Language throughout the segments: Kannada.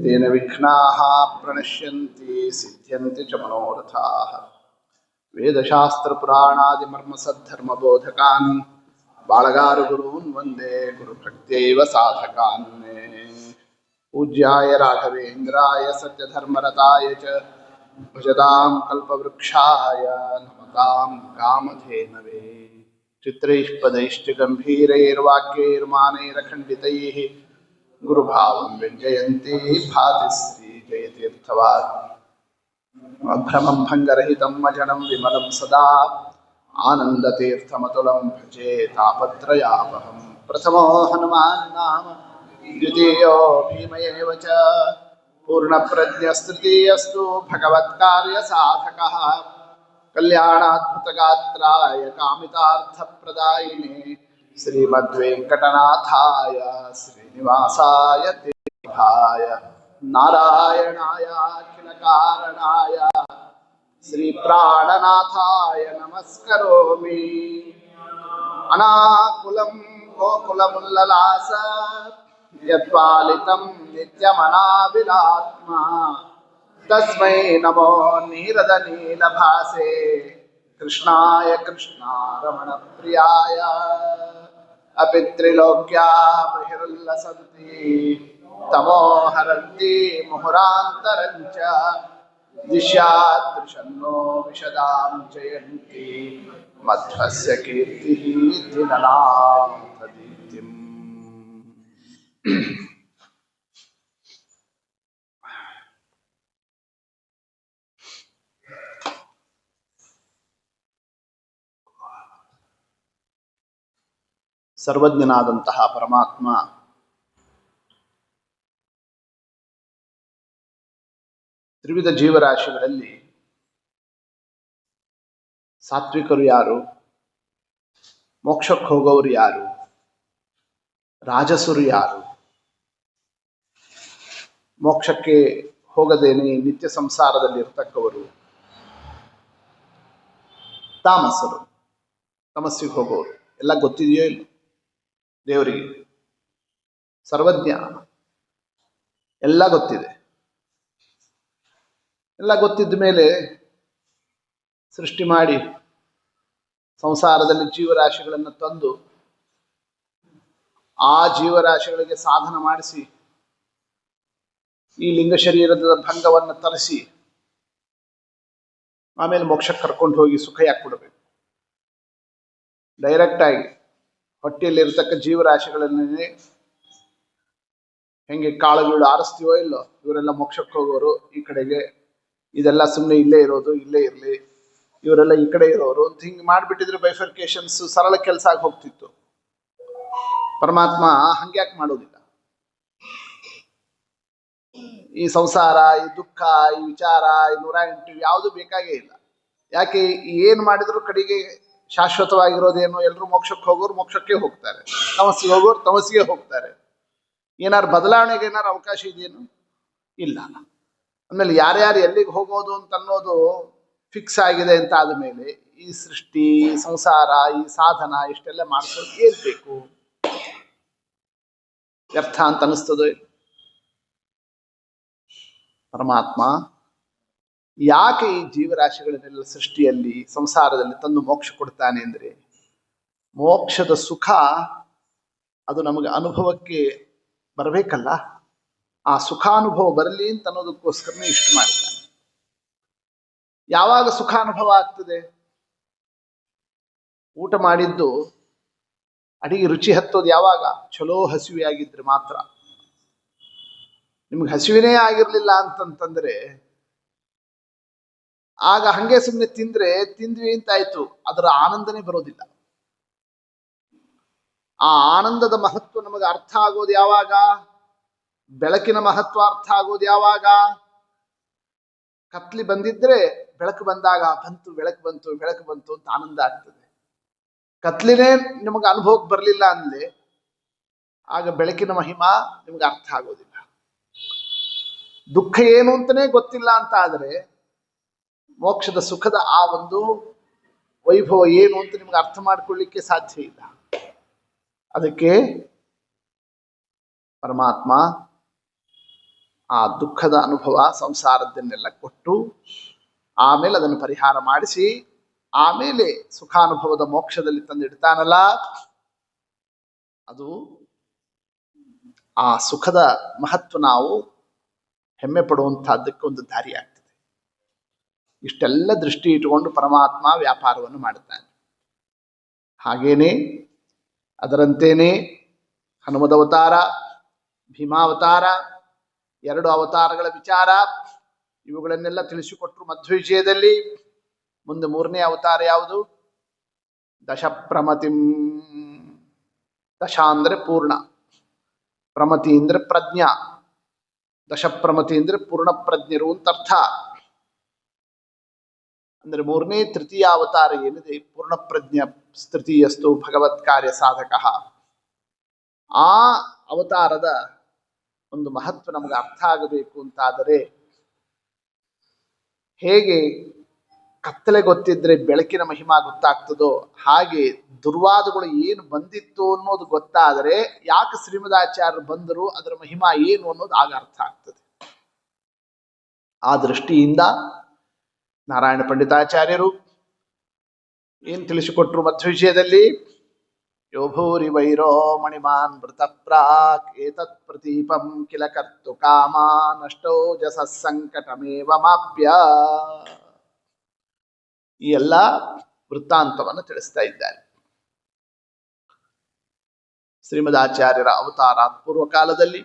तेन विघ्नाः प्रणश्यन्ति सिद्ध्यन्ति च मनोरथाः। वेदशास्त्रपुराणादिमर्मसद्धर्मबोधकान् बाळगारुगुरून् वन्दे गुरुभक्त्यैव साधकान्। पूज्याय राघवेन्द्राय सत्यधर्मरताय च भजतां कल्पवृक्षाय नमतां कामधेनवे। चित्रैः पदैश्च गम्भीरैर्वाक्यैर्मानैरखण्डितैः गुरुभावं व्यञ्जयन्ती भाति श्री जयतीर्थवान्। अभ्रमं भङ्गरहितं अजडं विमलं सदा आनन्दतीर्थमतुलं भजे तापत्रयापहं। प्रथमो हनुमान् नाम द्वितीयो भीमैव च पूर्णप्रज्ञस्तृतीयस्तु भगवत्कार्यसाधकः। कल्याणाद्भुतगात्राय कामितार्थप्रदायिने श्रीमद्वेङ्कटनाथाय श्रीनिवासाय तेभाय नारायणाय अखिलकारणाय श्रीप्राणनाथाय नमस्करोमि। अनाकुलं गोकुलमुल्ललास यत्पालितं नित्यमनाविलात्मा तस्मै नमो नीरदनीलभासे कृष्णाय कृष्णारमणप्रियाय। अपि त्रिलोक्या बहिरुल्लसन्ति तमो हरन्ति मुहुरान्तरञ्च दिश्यादृशन्नो विशदां जयन्ति मध्वस्य कीर्तिः दिननाथदीप्तिम्। ಸರ್ವಜ್ಞನಾದಂತಹ ಪರಮಾತ್ಮ ತ್ರಿವಿಧ ಜೀವರಾಶಿಗಳಲ್ಲಿ ಸಾತ್ವಿಕರು ಯಾರು, ಮೋಕ್ಷಕ್ಕೆ ಹೋಗೋರು ಯಾರು, ರಾಜಸರು ಯಾರು, ಮೋಕ್ಷಕ್ಕೆ ಹೋಗದೇನೆ ನಿತ್ಯ ಸಂಸಾರದಲ್ಲಿ ಇರ್ತಕ್ಕವರು ತಾಮಸರು, ತಮಸ್ಸಿಗೆ ಹೋಗೋರು ಎಲ್ಲ ಗೊತ್ತಿದೆಯೋ ಇಲ್ಲ ದೇವರಿಗೆ? ಸರ್ವಜ್ಞ, ಎಲ್ಲ ಗೊತ್ತಿದೆ. ಎಲ್ಲ ಗೊತ್ತಿದ್ದ ಮೇಲೆ ಸೃಷ್ಟಿ ಮಾಡಿ ಸಂಸಾರದಲ್ಲಿ ಜೀವರಾಶಿಗಳನ್ನು ತಂದು ಆ ಜೀವರಾಶಿಗಳಿಗೆ ಸಾಧನ ಮಾಡಿಸಿ ಈ ಲಿಂಗ ಶರೀರದ ಭಂಗವನ್ನು ತರಿಸಿ ಆಮೇಲೆ ಮೋಕ್ಷಕ್ಕೆ ಕರ್ಕೊಂಡು ಹೋಗಿ ಸುಖ ಯಾಕೆ ಕೊಡಬೇಕು? ಡೈರೆಕ್ಟ್ ಆಗಿ ಹೊಟ್ಟೆಯಲ್ಲಿರ್ತಕ್ಕ ಜೀವರಾಶಿಗಳನ್ನೇ ಹೆಂಗೆ ಕಾಳುಗಳು ಆರಿಸ್ತೀವೋ ಇಲ್ಲೋ, ಇವರೆಲ್ಲ ಮೋಕ್ಷಕ್ಕೆ ಹೋಗೋರು ಈ ಕಡೆಗೆ, ಇದೆಲ್ಲ ಸುಮ್ಮನೆ ಇಲ್ಲೇ ಇರೋದು, ಇಲ್ಲೇ ಇರಲಿ, ಇವರೆಲ್ಲ ಈ ಕಡೆ ಇರೋರು ಅಂತ ಹಿಂಗೆ ಮಾಡಿಬಿಟ್ಟಿದ್ರೆ ಬೈಫರ್ಕೇಶನ್ಸ್ ಸರಳ ಕೆಲಸ ಆಗಿ ಹೋಗ್ತಿತ್ತು. ಪರಮಾತ್ಮ ಹಂಗ್ಯಾಕೆ ಮಾಡೋದಿಲ್ಲ? ಈ ಸಂಸಾರ, ಈ ದುಃಖ, ಈ ವಿಚಾರ, ಈ 108 ಯಾವುದು ಬೇಕಾಗೇ ಇಲ್ಲ. ಯಾಕೆ? ಏನು ಮಾಡಿದ್ರು ಕಡೆಗೆ ಶಾಶ್ವತವಾಗಿರೋದೇನು? ಎಲ್ಲರೂ ಮೋಕ್ಷಕ್ಕೆ ಹೋಗೋರು ಮೋಕ್ಷಕ್ಕೆ ಹೋಗ್ತಾರೆ, ತಮಸ್ಸಿಗೆ ಹೋಗೋರು ತಮಸ್ಸಿಗೆ ಹೋಗ್ತಾರೆ. ಏನಾರು ಬದಲಾವಣೆಗೆ ಏನಾರು ಅವಕಾಶ ಇದೆಯೇನು? ಇಲ್ಲ. ಆಮೇಲೆ ಯಾರ್ಯಾರು ಎಲ್ಲಿಗೆ ಹೋಗೋದು ಅಂತ ಅನ್ನೋದು ಫಿಕ್ಸ್ ಆಗಿದೆ ಅಂತ ಆದಮೇಲೆ ಈ ಸೃಷ್ಟಿ, ಸಂಸಾರ, ಈ ಸಾಧನ ಇಷ್ಟೆಲ್ಲ ಮಾಡ್ಕೊಂಡು ಏನ್ ಬೇಕು? ವ್ಯರ್ಥ ಅಂತ ಅನಿಸ್ತದೋ? ಪರಮಾತ್ಮ ಯಾಕೆ ಈ ಜೀವರಾಶಿಗಳನ್ನೆಲ್ಲ ಸೃಷ್ಟಿಯಲ್ಲಿ ಸಂಸಾರದಲ್ಲಿ ತಂದು ಮೋಕ್ಷ ಕೊಡ್ತಾನೆ ಅಂದ್ರೆ, ಮೋಕ್ಷದ ಸುಖ ಅದು ನಮಗೆ ಅನುಭವಕ್ಕೆ ಬರಬೇಕಲ್ಲ. ಆ ಸುಖಾನುಭವ ಬರಲಿ ಅಂತ ಅನ್ನೋದಕ್ಕೋಸ್ಕರನೇ ಇಷ್ಟು ಮಾಡಿದ್ದಾನೆ. ಯಾವಾಗ ಸುಖಾನುಭವ ಆಗ್ತದೆ? ಊಟ ಮಾಡಿದ್ದು ಅಡಿಗೆ ರುಚಿ ಹತ್ತೋದು ಯಾವಾಗ? ಚಲೋ ಹಸಿವೆ ಆಗಿದ್ರೆ ಮಾತ್ರ. ನಿಮ್ಗೆ ಹಸಿವಿನೇ ಆಗಿರ್ಲಿಲ್ಲ ಅಂತಂತಂದ್ರೆ ಆಗ ಹಂಗೆ ಸುಮ್ಮನೆ ತಿಂದ್ರೆ ತಿಂದ್ವಿ ಅಂತಾಯ್ತು, ಅದರ ಆನಂದನೇ ಬರೋದಿಲ್ಲ. ಆ ಆನಂದದ ಮಹತ್ವ ನಮಗೆ ಅರ್ಥ ಆಗೋದು ಯಾವಾಗ? ಬೆಳಕಿನ ಮಹತ್ವ ಅರ್ಥ ಆಗೋದು ಯಾವಾಗ? ಕತ್ಲಿ ಬಂದಿದ್ರೆ ಬೆಳಕು ಬಂದಾಗ ಬಂತು, ಬೆಳಕು ಬಂತು, ಬೆಳಕು ಬಂತು ಅಂತ ಆನಂದ ಆಗ್ತದೆ. ಕತ್ಲಿನೇ ನಿಮಗೆ ಅನುಭವಕ್ಕೆ ಬರಲಿಲ್ಲ ಅಂದ್ರೆ ಆಗ ಬೆಳಕಿನ ಮಹಿಮಾ ನಿಮ್ಗೆ ಅರ್ಥ ಆಗೋದಿಲ್ಲ. ದುಃಖ ಏನು ಅಂತಾನೆ ಗೊತ್ತಿಲ್ಲ ಅಂತ ಆದ್ರೆ ಮೋಕ್ಷದ ಸುಖದ ಆ ಒಂದು ವೈಭವ ಏನು ಅಂತ ನಿಮ್ಗೆ ಅರ್ಥ ಮಾಡ್ಕೊಳ್ಳಿಕ್ಕೆ ಸಾಧ್ಯ ಇಲ್ಲ. ಅದಕ್ಕೆ ಪರಮಾತ್ಮ ಆ ದುಃಖದ ಅನುಭವ ಸಂಸಾರದನ್ನೆಲ್ಲ ಕೊಟ್ಟು ಆಮೇಲೆ ಅದನ್ನು ಪರಿಹಾರ ಮಾಡಿಸಿ ಆಮೇಲೆ ಸುಖಾನುಭವದ ಮೋಕ್ಷದಲ್ಲಿ ತಂದಿಡ್ತಾನಲ್ಲ, ಅದು ಆ ಸುಖದ ಮಹತ್ವ ನಾವು ಹೆಮ್ಮೆ ಪಡುವಂತಹದ್ದಕ್ಕೆ ಒಂದು ದಾರಿ ಆಗ್ತದೆ. ಇಷ್ಟೆಲ್ಲ ದೃಷ್ಟಿ ಇಟ್ಟುಕೊಂಡು ಪರಮಾತ್ಮ ವ್ಯಾಪಾರವನ್ನು ಮಾಡುತ್ತಾನೆ. ಹಾಗೇನೆ ಅದರಂತೇನೆ ಹನುಮದವತಾರ, ಭೀಮಾವತಾರ, 2 ಅವತಾರಗಳ ವಿಚಾರ ಇವುಗಳನ್ನೆಲ್ಲ ತಿಳಿಸಿಕೊಟ್ರು ಮಧ್ವವಿಜಯದಲ್ಲಿ. ಮುಂದೆ 3ನೇ ಅವತಾರ ಯಾವುದು? ದಶಪ್ರಮತಿಂ. ದಶ ಅಂದ್ರೆ ಪೂರ್ಣ, ಪ್ರಮತಿ ಅಂದ್ರೆ ಪ್ರಜ್ಞಾ. ದಶಪ್ರಮತಿ ಅಂದ್ರೆ ಪೂರ್ಣ ಪ್ರಜ್ಞರು ಅಂತ ಅರ್ಥ. ಅಂದ್ರೆ 3ನೇ ತೃತೀಯ ಅವತಾರ ಏನಿದೆ, ಪೂರ್ಣ ಪ್ರಜ್ಞ ತೃತೀಯಸ್ತು ಭಗವತ್ ಕಾರ್ಯ ಸಾಧಕ, ಆ ಅವತಾರದ ಒಂದು ಮಹತ್ವ ನಮಗೆ ಅರ್ಥ ಆಗಬೇಕು ಅಂತಾದರೆ, ಹೇಗೆ ಕತ್ತಲೆ ಗೊತ್ತಿದ್ರೆ ಬೆಳಕಿನ ಮಹಿಮಾ ಗೊತ್ತಾಗ್ತದೋ ಹಾಗೆ ದುರ್ವಾದಗಳು ಏನು ಬಂದಿತ್ತು ಅನ್ನೋದು ಗೊತ್ತಾದರೆ ಯಾಕೆ ಶ್ರೀಮದಾಚಾರ್ಯರು ಬಂದರು, ಅದರ ಮಹಿಮಾ ಏನು ಅನ್ನೋದು ಆಗ ಅರ್ಥ ಆಗ್ತದೆ. ಆ ದೃಷ್ಟಿಯಿಂದ ನಾರಾಯಣ ಪಂಡಿತಾಚಾರ್ಯರು ಏನು ತಿಳಿಸಿಕೊಟ್ರು ಮಧ್ವವಿಜಯದಲ್ಲಿ? ಯೋ ಭೂರಿ ವೈರೋ ಮಣಿಮಾನ್ ಮೃತ ಪ್ರಾಕ್ ಏತತ್ ಪ್ರತೀಪಂ ಕಿಲ ಕರ್ತು ಕಾಮ ನಷ್ಟೋ ಜಸ ಸಂಕಟಮೇವ ಮಾಪ್ಯ. ಈ ಎಲ್ಲ ವೃತ್ತಾಂತವನ್ನು ತಿಳಿಸ್ತಾ ಇದ್ದಾರೆ. ಶ್ರೀಮದಾಚಾರ್ಯರ ಅವತಾರ ಪೂರ್ವಕಾಲದಲ್ಲಿ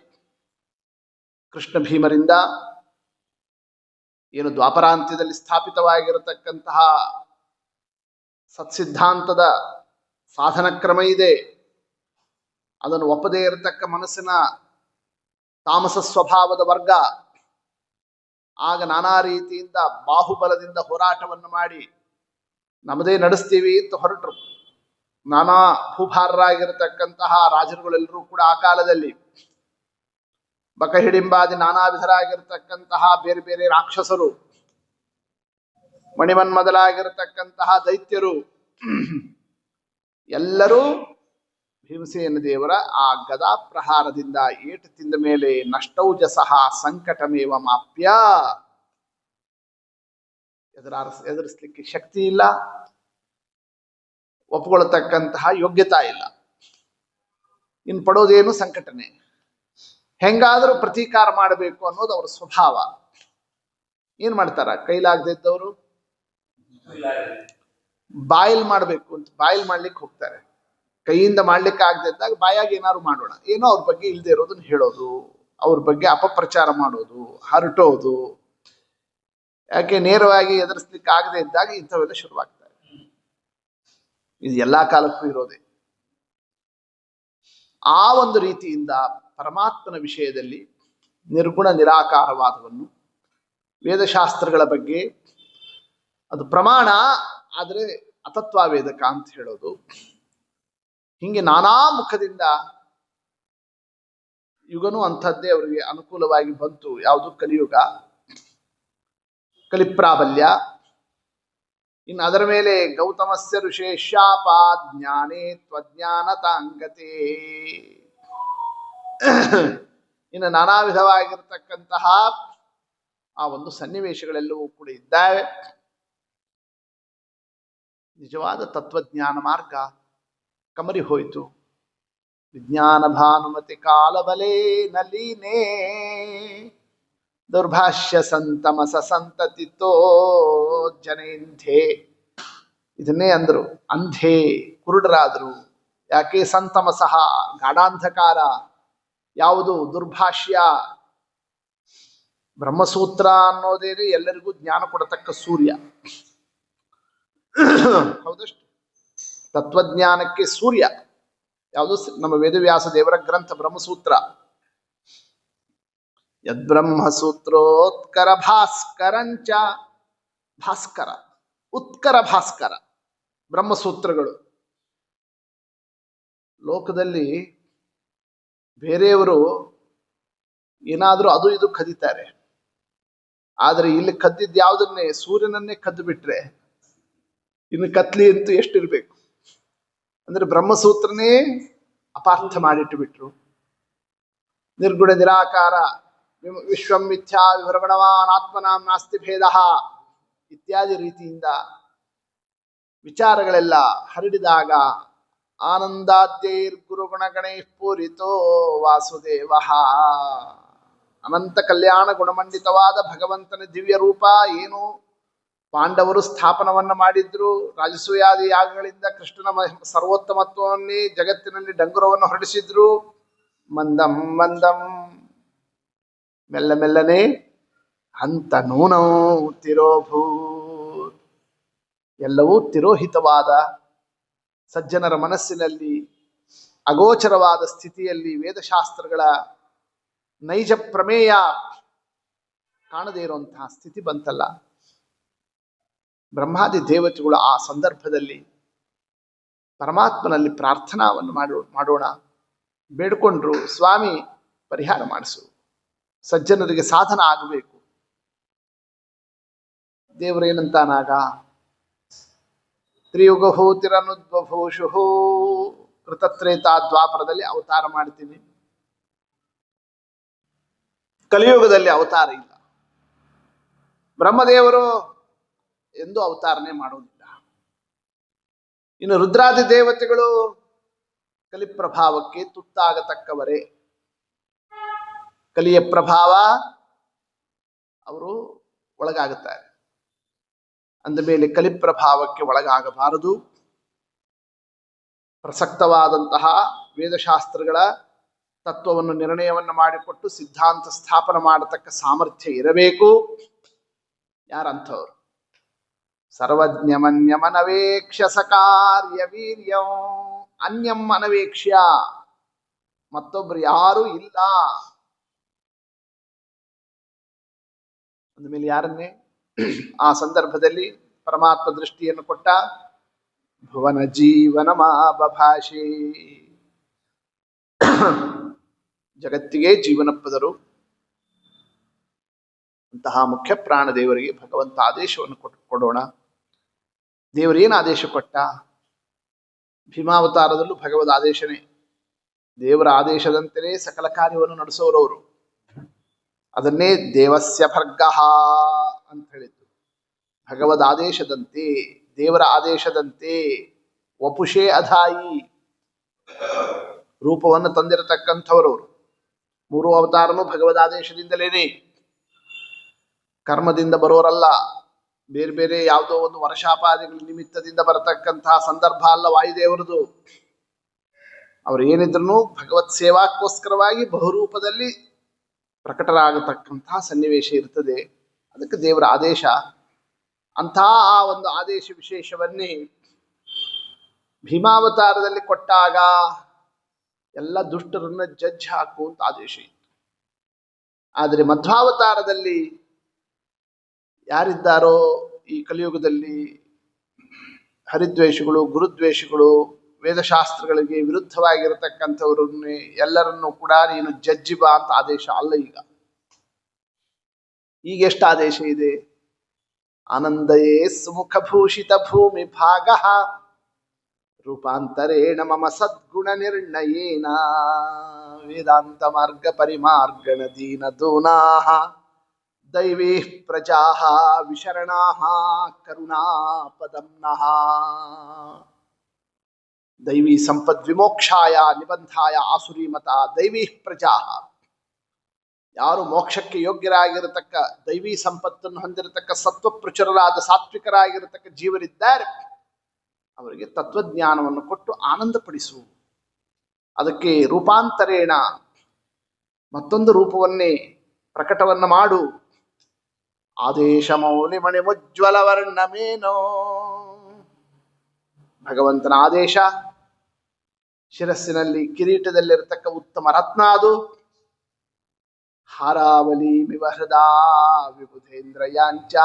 ಕೃಷ್ಣ ಭೀಮರಿಂದ ಏನು ದ್ವಾಪರಾಂತ್ಯದಲ್ಲಿ ಸ್ಥಾಪಿತವಾಗಿರತಕ್ಕಂತಹ ಸತ್ಸಿದ್ಧಾಂತದ ಸಾಧನ ಕ್ರಮ ಇದೆ, ಅದನ್ನು ಒಪ್ಪದೇ ಇರತಕ್ಕ ಮನಸ್ಸಿನ ತಾಮಸ ಸ್ವಭಾವದ ವರ್ಗ ಆಗ ನಾನಾ ರೀತಿಯಿಂದ ಬಾಹುಬಲದಿಂದ ಹೋರಾಟವನ್ನು ಮಾಡಿ ನಮ್ಮದೇ ನಡೆಸ್ತೀವಿ ಅಂತ ಹೊರಟರು. ನಾನಾ ಭೂಭಾರರಾಗಿರತಕ್ಕಂತಹ ರಾಜರುಗಳೆಲ್ಲರೂ ಕೂಡ ಆ ಕಾಲದಲ್ಲಿ ಬಕಹಿಡಿಂಬಾದಿ ನಾನಾ ವಿಧರಾಗಿರ್ತಕ್ಕಂತಹ ಬೇರೆ ಬೇರೆ ರಾಕ್ಷಸರು, ಮಣಿಮನ್ ಮೊದಲಾಗಿರತಕ್ಕಂತಹ ದೈತ್ಯರು ಎಲ್ಲರೂ ಭೀಮಸೇನ ದೇವರ ಆ ಗದಾ ಪ್ರಹಾರದಿಂದ ಏಟು ತಿಂದ ಮೇಲೆ ನಷ್ಟೌಜಸಃ ಸಂಕಟಮೇವ ಮಾಪ್ಯ, ಎದುರಿಸಲಿಕ್ಕೆ ಶಕ್ತಿ ಇಲ್ಲ, ಒಪ್ಪಿಕೊಳ್ಳತಕ್ಕಂತಹ ಯೋಗ್ಯತಾ ಇಲ್ಲ, ಇನ್ನು ಪಡೋದೇನು ಸಂಕಟನೆ, ಹೆಂಗಾದರೂ ಪ್ರತೀಕಾರ ಮಾಡಬೇಕು ಅನ್ನೋದು ಅವರ ಸ್ವಭಾವ. ಏನ್ ಮಾಡ್ತಾರ? ಕೈಲಾಗದಿದ್ದವರು ಬಾಯಿಲ್ ಮಾಡಬೇಕು ಅಂತ ಬಾಯಿಲ್ ಮಾಡ್ಲಿಕ್ಕೆ ಹೋಗ್ತಾರೆ. ಕೈಯಿಂದ ಮಾಡ್ಲಿಕ್ಕೆ ಆಗದಿದ್ದಾಗ ಬಾಯಾಗಿ ಏನಾದ್ರು ಮಾಡೋಣ, ಏನೋ ಅವ್ರ ಬಗ್ಗೆ ಇಲ್ಲದೆ ಇರೋದನ್ನ ಹೇಳೋದು, ಅವ್ರ ಬಗ್ಗೆ ಅಪಪ್ರಚಾರ ಮಾಡೋದು, ಹರಟೋದು. ಯಾಕೆ ನೇರವಾಗಿ ಎದುರಿಸ್ಲಿಕ್ಕೆ ಆಗದೆ ಇದ್ದಾಗ ಇಂಥವೆಲ್ಲ ಶುರುವಾಗ್ತವೆ. ಇದು ಎಲ್ಲಾ ಕಾಲಕ್ಕೂ ಇರೋದೆ. ಆ ಒಂದು ರೀತಿಯಿಂದ ಪರಮಾತ್ಮನ ವಿಷಯದಲ್ಲಿ ನಿರ್ಗುಣ ನಿರಾಕಾರವಾದವನ್ನು, ವೇದಶಾಸ್ತ್ರಗಳ ಬಗ್ಗೆ ಅದು ಪ್ರಮಾಣ ಆದರೆ ಅತತ್ವಾವೇದಕ ಅಂತ ಹೇಳೋದು, ಹಿಂಗೆ ನಾನಾ ಮುಖದಿಂದ ಯುಗನೂ ಅಂಥದ್ದೇ ಅವರಿಗೆ ಅನುಕೂಲವಾಗಿ ಬಂತು. ಯಾವುದು? ಕಲಿಯುಗ, ಕಲಿಪ್ರಾಬಲ್ಯ. ಇನ್ನು ಅದರ ಮೇಲೆ ಗೌತಮಸ್ಯ ಋಷೇ ಶಾಪ ಜ್ಞಾನೇ ತ್ವಜ್ಞಾನತಾಂಗತೆ. ಇನ್ನು ನಾನಾ ವಿಧವಾಗಿರ್ತಕ್ಕಂತಹ ಆ ಒಂದು ಸನ್ನಿವೇಶಗಳೆಲ್ಲವೂ ಕೂಡ ಇದ್ದಾವೆ. ನಿಜವಾದ ತತ್ವಜ್ಞಾನ ಮಾರ್ಗ ಕಮರಿ ಹೋಯಿತು. ವಿಜ್ಞಾನ ಭಾನುಮತಿ ಕಾಲಬಲೇ ನಲಿನೇ ದುರ್ಭಾಷ್ಯ ಸಂತಮಸ ಸಂತತಿತೋ ಜನೇಂಧೆ. ಇದನ್ನೇ ಅಂದ್ರು, ಅಂಧೆ, ಕುರುಡರಾದರು. ಯಾಕೆ? ಸಂತಮಸಃ, ಗಾಢಾಂಧಕಾರ. ಯಾವುದು? ದುರ್ಭಾಷ್ಯ. ಬ್ರಹ್ಮಸೂತ್ರ ಅನ್ನೋದೇನೆ ಎಲ್ಲರಿಗೂ ಜ್ಞಾನ ಕೊಡತಕ್ಕ ಸೂರ್ಯ. ಹೌದಷ್ಟು ತತ್ವಜ್ಞಾನಕ್ಕೆ ಸೂರ್ಯ ಯಾವುದು? ನಮ್ಮ ವೇದವ್ಯಾಸ ದೇವರ ಗ್ರಂಥ ಬ್ರಹ್ಮಸೂತ್ರ. ಯದ್ಬ್ರಹ್ಮಸೂತ್ರೋತ್ಕರ ಭಾಸ್ಕರಂಚ. ಭಾಸ್ಕರ, ಉತ್ಕರ ಭಾಸ್ಕರ ಬ್ರಹ್ಮಸೂತ್ರಗಳು. ಲೋಕದಲ್ಲಿ ಬೇರೆಯವರು ಏನಾದರೂ ಅದು ಇದು ಕದೀತಾರೆ, ಆದರೆ ಇಲ್ಲಿ ಕದ್ದಿದ್ದು ಯಾವುದನ್ನೇ? ಸೂರ್ಯನನ್ನೇ ಕದ್ದು ಬಿಟ್ರೆ ಇನ್ನು ಕತ್ಲಿ ಅಂತೂ ಎಷ್ಟಿರ್ಬೇಕು. ಅಂದ್ರೆ ಬ್ರಹ್ಮಸೂತ್ರನೇ ಅಪಾರ್ಥ ಮಾಡಿಟ್ಟು ಬಿಟ್ರು. ನಿರ್ಗುಣ ನಿರಾಕಾರ ವಿಶ್ವಂ ಮಿಥ್ಯಾ ವಿವರ್ಗಣವಾನ್ ಆತ್ಮನಾಂ ನಾಸ್ತಿ ಭೇದ ಇತ್ಯಾದಿ ರೀತಿಯಿಂದ ವಿಚಾರಗಳೆಲ್ಲ ಹರಡಿದಾಗ ಆನಂದಾದ್ಯೈರ್ ಗುರುಗುಣಗಣೈ ಪೂರಿತೋ ವಾಸುದೇವ. ಅನಂತ ಕಲ್ಯಾಣ ಗುಣಮಂಡಿತವಾದ ಭಗವಂತನ ದಿವ್ಯ ರೂಪ ಏನು ಪಾಂಡವರು ಸ್ಥಾಪನವನ್ನ ಮಾಡಿದ್ರು. ರಾಜಸೂಯಾದಿ ಯಾಗಗಳಿಂದ ಕೃಷ್ಣನ ಸರ್ವೋತ್ತಮತ್ವವನ್ನೇ ಜಗತ್ತಿನಲ್ಲಿ ಡಂಗುರವನ್ನು ಹೊರಡಿಸಿದ್ರು. ಮಂದಂ ಮಂದಂ ಮೆಲ್ಲ ಮೆಲ್ಲನೆ ಹಂತ ನೂನೋ ತಿರೋಭೂತ್ ಎಲ್ಲವೂ ತಿರೋಹಿತವಾದ ಸಜ್ಜನರ ಮನಸ್ಸಿನಲ್ಲಿ ಅಗೋಚರವಾದ ಸ್ಥಿತಿಯಲ್ಲಿ ವೇದಶಾಸ್ತ್ರಗಳ ನೈಜ ಪ್ರಮೇಯ ಕಾಣದೇ ಇರುವಂತಹ ಸ್ಥಿತಿ ಬಂತಲ್ಲ. ಬ್ರಹ್ಮಾದಿ ದೇವತೆಗಳು ಆ ಸಂದರ್ಭದಲ್ಲಿ ಪರಮಾತ್ಮನಲ್ಲಿ ಪ್ರಾರ್ಥನಾವನ್ನು ಮಾಡೋಣ ಬೇಡ್ಕೊಂಡ್ರು, ಸ್ವಾಮಿ ಪರಿಹಾರ ಮಾಡಿಸು, ಸಜ್ಜನರಿಗೆ ಸಾಧನ ಆಗಬೇಕು. ದೇವರೇನಂತಾನಾಗ ತ್ರಿಯುಗಹೂತಿರನುದ್ಭೂಷು ಕೃತತ್ರೇತಾ ದ್ವಾಪರದಲ್ಲಿ ಅವತಾರ ಮಾಡ್ತೀನಿ, ಕಲಿಯುಗದಲ್ಲಿ ಅವತಾರ ಇಲ್ಲ. ಬ್ರಹ್ಮದೇವರು ಎಂದು ಅವತಾರನೆ ಮಾಡುವುದಿಲ್ಲ. ಇನ್ನು ರುದ್ರಾದಿ ದೇವತೆಗಳು ಕಲಿಪ್ರಭಾವಕ್ಕೆ ತುತ್ತಾಗತಕ್ಕವರೇ. ಕಲಿಯ ಪ್ರಭಾವ ಅವರು ಒಳಗಾಗುತ್ತಾರೆ. ಅಂದ ಮೇಲೆ ಕಲಿಪ್ರಭಾವಕ್ಕೆ ಒಳಗಾಗಬಾರದು. ಪ್ರಸಕ್ತವಾದಂತಹ ವೇದಶಾಸ್ತ್ರಗಳ ತತ್ವವನ್ನು ನಿರ್ಣಯವನ್ನು ಮಾಡಿಕೊಟ್ಟು ಸಿದ್ಧಾಂತ ಸ್ಥಾಪನ ಮಾಡತಕ್ಕ ಸಾಮರ್ಥ್ಯ ಇರಬೇಕು. ಯಾರಂಥವ್ರು? ಸರ್ವಜ್ಞಮನ್ಯಮನವೇಕ್ಷ್ಯ ಸಕಾರ್ಯ ವೀರ್ಯಂ. ಅನ್ಯಂ ಅನವೇಕ್ಷ್ಯ, ಮತ್ತೊಬ್ರು ಯಾರೂ ಇಲ್ಲ. ಅಂದಮೇಲೆ ಯಾರನ್ನೇ ಆ ಸಂದರ್ಭದಲ್ಲಿ ಪರಮಾತ್ಮ ದೃಷ್ಟಿಯನ್ನು ಕೊಟ್ಟ. ಭುವನ ಜೀವನ ಮಾಬಭಾಷೆ, ಜಗತ್ತಿಗೆ ಜೀವನಪ್ಪದರು ಅಂತಹ ಮುಖ್ಯ ಪ್ರಾಣ ದೇವರಿಗೆ ಭಗವಂತ ಆದೇಶವನ್ನು ಕೊಡೋಣ. ದೇವರೇನು ಆದೇಶ ಕೊಟ್ಟ? ಭೀಮಾವತಾರದಲ್ಲೂ ಭಗವದ್ ಆದೇಶನೇ. ದೇವರ ಆದೇಶದಂತೆಯೇ ಸಕಲ ಕಾರ್ಯವನ್ನು ನಡೆಸೋರವರು. ಅದನ್ನೇ ದೇವಸ್ಯ ಭರ್ಗಃ ಅಂತ ಹೇಳಿದ್ದು. ಭಗವದ್ ಆದೇಶದಂತೆ, ದೇವರ ಆದೇಶದಂತೆ ವಪುಷೇ ಅಧಾಯಿ ರೂಪವನ್ನು ತಂದಿರತಕ್ಕಂಥವರವರು. ಮೂರು ಅವತಾರನೂ ಭಗವದ್ ಆದೇಶದಿಂದಲೇನೆ, ಕರ್ಮದಿಂದ ಬರೋರಲ್ಲ. ಬೇರೆ ಬೇರೆ ಯಾವುದೋ ಒಂದು ವರ್ಷಾಪಾದಿಗಳ ನಿಮಿತ್ತದಿಂದ ಬರತಕ್ಕಂತಹ ಸಂದರ್ಭ ಅಲ್ಲ ವಾಯುದೇವರದು. ಅವರು ಏನಿದ್ರು ಭಗವತ್ ಸೇವಾಕ್ಕೋಸ್ಕರವಾಗಿ ಬಹುರೂಪದಲ್ಲಿ ಪ್ರಕಟರಾಗತಕ್ಕಂತಹ ಸನ್ನಿವೇಶ ಇರ್ತದೆ. ಅದಕ್ಕೆ ದೇವರ ಆದೇಶ. ಅಂತಹ ಆ ಒಂದು ಆದೇಶ ವಿಶೇಷವನ್ನೇ ಭೀಮಾವತಾರದಲ್ಲಿ ಕೊಟ್ಟಾಗ ಎಲ್ಲ ದುಷ್ಟರನ್ನ ಜಡ್ಜ್ ಹಾಕುವಂತ ಆದೇಶ ಇತ್ತು. ಆದರೆ ಮಧ್ವಾವತಾರದಲ್ಲಿ ಯಾರಿದ್ದಾರೋ ಈ ಕಲಿಯುಗದಲ್ಲಿ ಹರಿದ್ವೇಷಗಳು, ಗುರುದ್ವೇಷಗಳು, ವೇದಶಾಸ್ತ್ರಗಳಿಗೆ ವಿರುದ್ಧವಾಗಿರತಕ್ಕಂಥವ್ರನ್ನೇ ಎಲ್ಲರನ್ನೂ ಕೂಡ ನೀನು ಜಡ್ಜಿ ಬಾ ಅಂತ ಆದೇಶ ಅಲ್ಲ. ಈಗ ಎಷ್ಟು ಆದೇಶ ಇದೆ? ಆನಂದಯೇ ಸುಮುಖಭೂಷಿತ ಭೂಮಿ ಭಾಗ ರೂಪಾಂತರೇಣ ಮಮ ಸದ್ಗುಣ ನಿರ್ಣಯೇನ ವೇದಾಂತ ಮಾರ್ಗ ಪರಿಮಾರ್ಗಣ ದೀನ ದೂನಾಃ ದೈವೀ ಪ್ರಜಾಃ ವಿಶರಣಾಃ ಕರುಣಾಪದಮ್ನಃ. ದೈವೀ ಸಂಪದ್ ವಿಮೋಕ್ಷಾಯ ನಿಬಂಧಾಯ ಆಸುರೀಮತ ದೈವೀ ಪ್ರಜಾಃ. ಯಾರು ಮೋಕ್ಷಕ್ಕೆ ಯೋಗ್ಯರಾಗಿರತಕ್ಕ ದೈವೀ ಸಂಪತ್ತನ್ನು ಹೊಂದಿರತಕ್ಕ ಸತ್ವ ಪ್ರಚುರರಾದ ಸಾತ್ವಿಕರಾಗಿರತಕ್ಕ ಜೀವರಿದ್ದಾರೆ, ಅವರಿಗೆ ತತ್ವಜ್ಞಾನವನ್ನು ಕೊಟ್ಟು ಆನಂದಪಡಿಸು. ಅದಕ್ಕೆ ರೂಪಾಂತರೇಣ ಮತ್ತೊಂದು ರೂಪವನ್ನೇ ಪ್ರಕಟವನ್ನ ಮಾಡು. ಆದೇಶ ಮೌಲಿ ಮಣಿಮುಜ್ವಲ ವರ್ಣಮೇನೋ. ಭಗವಂತನ ಆದೇಶ ಶಿರಸ್ಸಿನಲ್ಲಿ ಕಿರೀಟದಲ್ಲಿರತಕ್ಕ ಉತ್ತಮ ರತ್ನ ಅದು. ಹಾರಾವಲಿ ಮಿವಹೃದಾ ವಿಬುಧೇಂದ್ರಯಾಂಚ.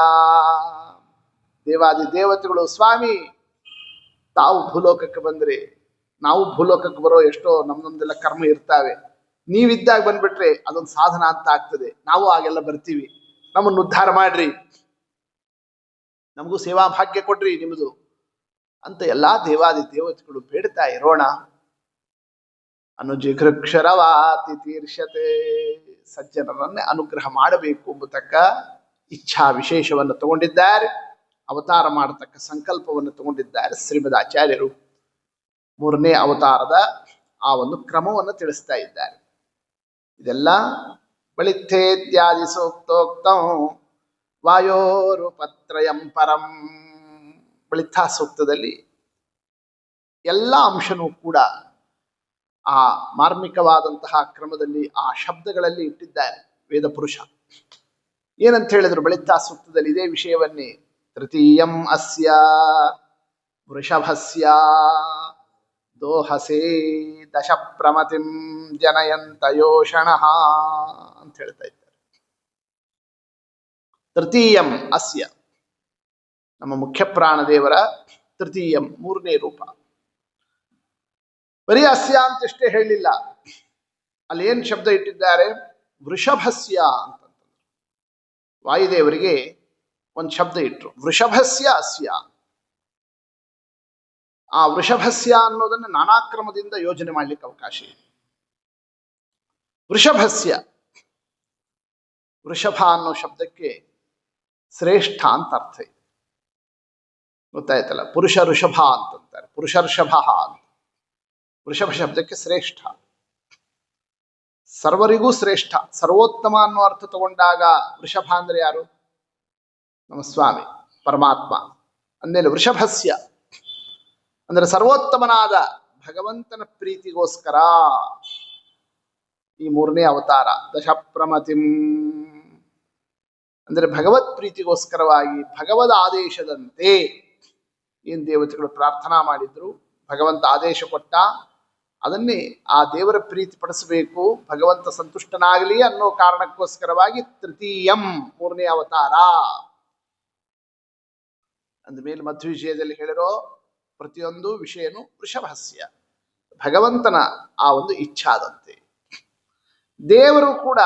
ದೇವಾದಿ ದೇವತೆಗಳು ಸ್ವಾಮಿ ತಾವು ಭೂಲೋಕಕ್ಕೆ ಬಂದ್ರೆ, ನಾವು ಭೂಲೋಕಕ್ಕೆ ಬರೋ ಎಷ್ಟೋ ನಮ್ದೆಲ್ಲ ಕರ್ಮ ಇರ್ತಾವೆ, ನೀವಿದ್ದಾಗ ಬಂದ್ಬಿಟ್ರೆ ಅದೊಂದು ಸಾಧನ ಅಂತ ಆಗ್ತದೆ. ನಾವು ಆಗೆಲ್ಲ ಬರ್ತೀವಿ, ನಮ್ಮನ್ನು ಉದ್ಧಾರ ಮಾಡ್ರಿ, ನಮಗೂ ಸೇವಾ ಭಾಗ್ಯ ಕೊಡ್ರಿ ನಿಮ್ಮದು ಅಂತ ಎಲ್ಲಾ ದೇವಾದಿ ದೇವತೆಗಳು ಬೇಡ್ತಾ ಇರೋಣ. ಅನುಜಿಘೃಕ್ಷರವಾತಿ ತೀರ್ಷತೆ, ಸಜ್ಜನರನ್ನೇ ಅನುಗ್ರಹ ಮಾಡಬೇಕು ಎಂಬತಕ್ಕ ಇಚ್ಛಾ ವಿಶೇಷವನ್ನು ತಗೊಂಡಿದ್ದಾರೆ. ಅವತಾರ ಮಾಡತಕ್ಕ ಸಂಕಲ್ಪವನ್ನು ತಗೊಂಡಿದ್ದಾರೆ ಶ್ರೀಮದ್ ಆಚಾರ್ಯರು. ಮೂರನೇ ಅವತಾರದ ಆ ಒಂದು ಕ್ರಮವನ್ನು ತಿಳಿಸ್ತಾ ಇದ್ದಾರೆ. ಇದೆಲ್ಲ ಬಳಿತ್ಥೇತ್ಯಾದಿ ಸೂಕ್ತೋಕ್ತಂ ವಾಯೋರುಪತ್ರಯಂ ಪರಂ. ಬಳಿತ್ಥಾ ಸೂಕ್ತದಲ್ಲಿ ಎಲ್ಲ ಅಂಶನೂ ಕೂಡ ಆ ಮಾರ್ಮಿಕವಾದಂತಹ ಕ್ರಮದಲ್ಲಿ ಆ ಶಬ್ದಗಳಲ್ಲಿ ಇಟ್ಟಿದ್ದಾರೆ ವೇದ ಪುರುಷ. ಏನಂತ ಹೇಳಿದ್ರು ಬಳಿತ್ಥಾ ಸೂಕ್ತದಲ್ಲಿ ಇದೇ ವಿಷಯವನ್ನೇ. ತೃತೀಯಂ ಅಸ್ಯ ವೃಷಭಸ್ಯ ದೋಹಸೇ ದಶ ಪ್ರಮತಿಂ ಜನಯಂತ ಯೋಷಣಃ ಅಂತ ಹೇಳ್ತಾ ಇದ್ದಾರೆ. ತೃತೀಯಂ ಅಸ್ಯ, ನಮ್ಮ ಮುಖ್ಯ ಪ್ರಾಣದೇವರ ತೃತೀಯಂ ಮೂರನೇ ರೂಪ. ಬರೀ ಅಸ್ಯ ಅಂತಷ್ಟೇ ಹೇಳಲಿಲ್ಲ, ಅಲ್ಲಿ ಏನ್ ಶಬ್ದ ಇಟ್ಟಿದ್ದಾರೆ? ವೃಷಭಸ್ಯ ಅಂತಂತಂದ್ರು. ವಾಯುದೇವರಿಗೆ ಒಂದು ಶಬ್ದ ಇಟ್ರು, ವೃಷಭಸ್ಯ ಅಸ್ಯ. ಆ ವೃಷಭಸ್ಯ ಅನ್ನೋದನ್ನು ನಾನಾ ಕ್ರಮದಿಂದ ಯೋಜನೆ ಮಾಡ್ಲಿಕ್ಕೆ ಅವಕಾಶ ಇದೆ. ವೃಷಭಸ್ಯ, ವೃಷಭ ಅನ್ನೋ ಶಬ್ದಕ್ಕೆ ಶ್ರೇಷ್ಠ ಅಂತ ಅರ್ಥ ಇದೆ. ಗೊತ್ತಾಯ್ತಲ್ಲ, ಪುರುಷ ಋಷಭ ಅಂತಂತಾರೆ, ಪುರುಷ ಋಷಭ ಅಂತ. ವೃಷಭ ಶಬ್ದಕ್ಕೆ ಶ್ರೇಷ್ಠ, ಸರ್ವರಿಗೂ ಶ್ರೇಷ್ಠ, ಸರ್ವೋತ್ತಮ ಅನ್ನೋ ಅರ್ಥ ತಗೊಂಡಾಗ ವೃಷಭ ಅಂದ್ರೆ ಯಾರು? ನಮ್ಮ ಸ್ವಾಮಿ ಪರಮಾತ್ಮ. ಅಂದೇಲೆ ವೃಷಭಸ್ಯ ಅಂದ್ರೆ ಸರ್ವೋತ್ತಮನಾದ ಭಗವಂತನ ಪ್ರೀತಿಗೋಸ್ಕರ ಈ ಮೂರನೇ ಅವತಾರ. ದಶಪ್ರಮತಿಂ ಅಂದ್ರೆ ಭಗವತ್ ಪ್ರೀತಿಗೋಸ್ಕರವಾಗಿ ಭಗವದ್ ಆದೇಶದಂತೆ ಏನ್ ದೇವತೆಗಳು ಪ್ರಾರ್ಥನಾ ಮಾಡಿದ್ರು, ಭಗವಂತ ಆದೇಶ ಕೊಟ್ಟ, ಅದನ್ನೇ ಆ ದೇವರ ಪ್ರೀತಿ ಪಡಿಸಬೇಕು, ಭಗವಂತ ಸಂತುಷ್ಟನಾಗಲಿ ಅನ್ನೋ ಕಾರಣಕ್ಕೋಸ್ಕರವಾಗಿ ತೃತೀಯಂ ಮೂರನೇ ಅವತಾರ. ಅಂದಮೇಲೆ ಮಧ್ವ ವಿಷಯದಲ್ಲಿ ಹೇಳಿರೋ ಪ್ರತಿಯೊಂದು ವಿಷಯನು ವೃಷಭಸ್ಯ, ಭಗವಂತನ ಆ ಒಂದು ಇಚ್ಛಾದಂತೆ. ದೇವರು ಕೂಡ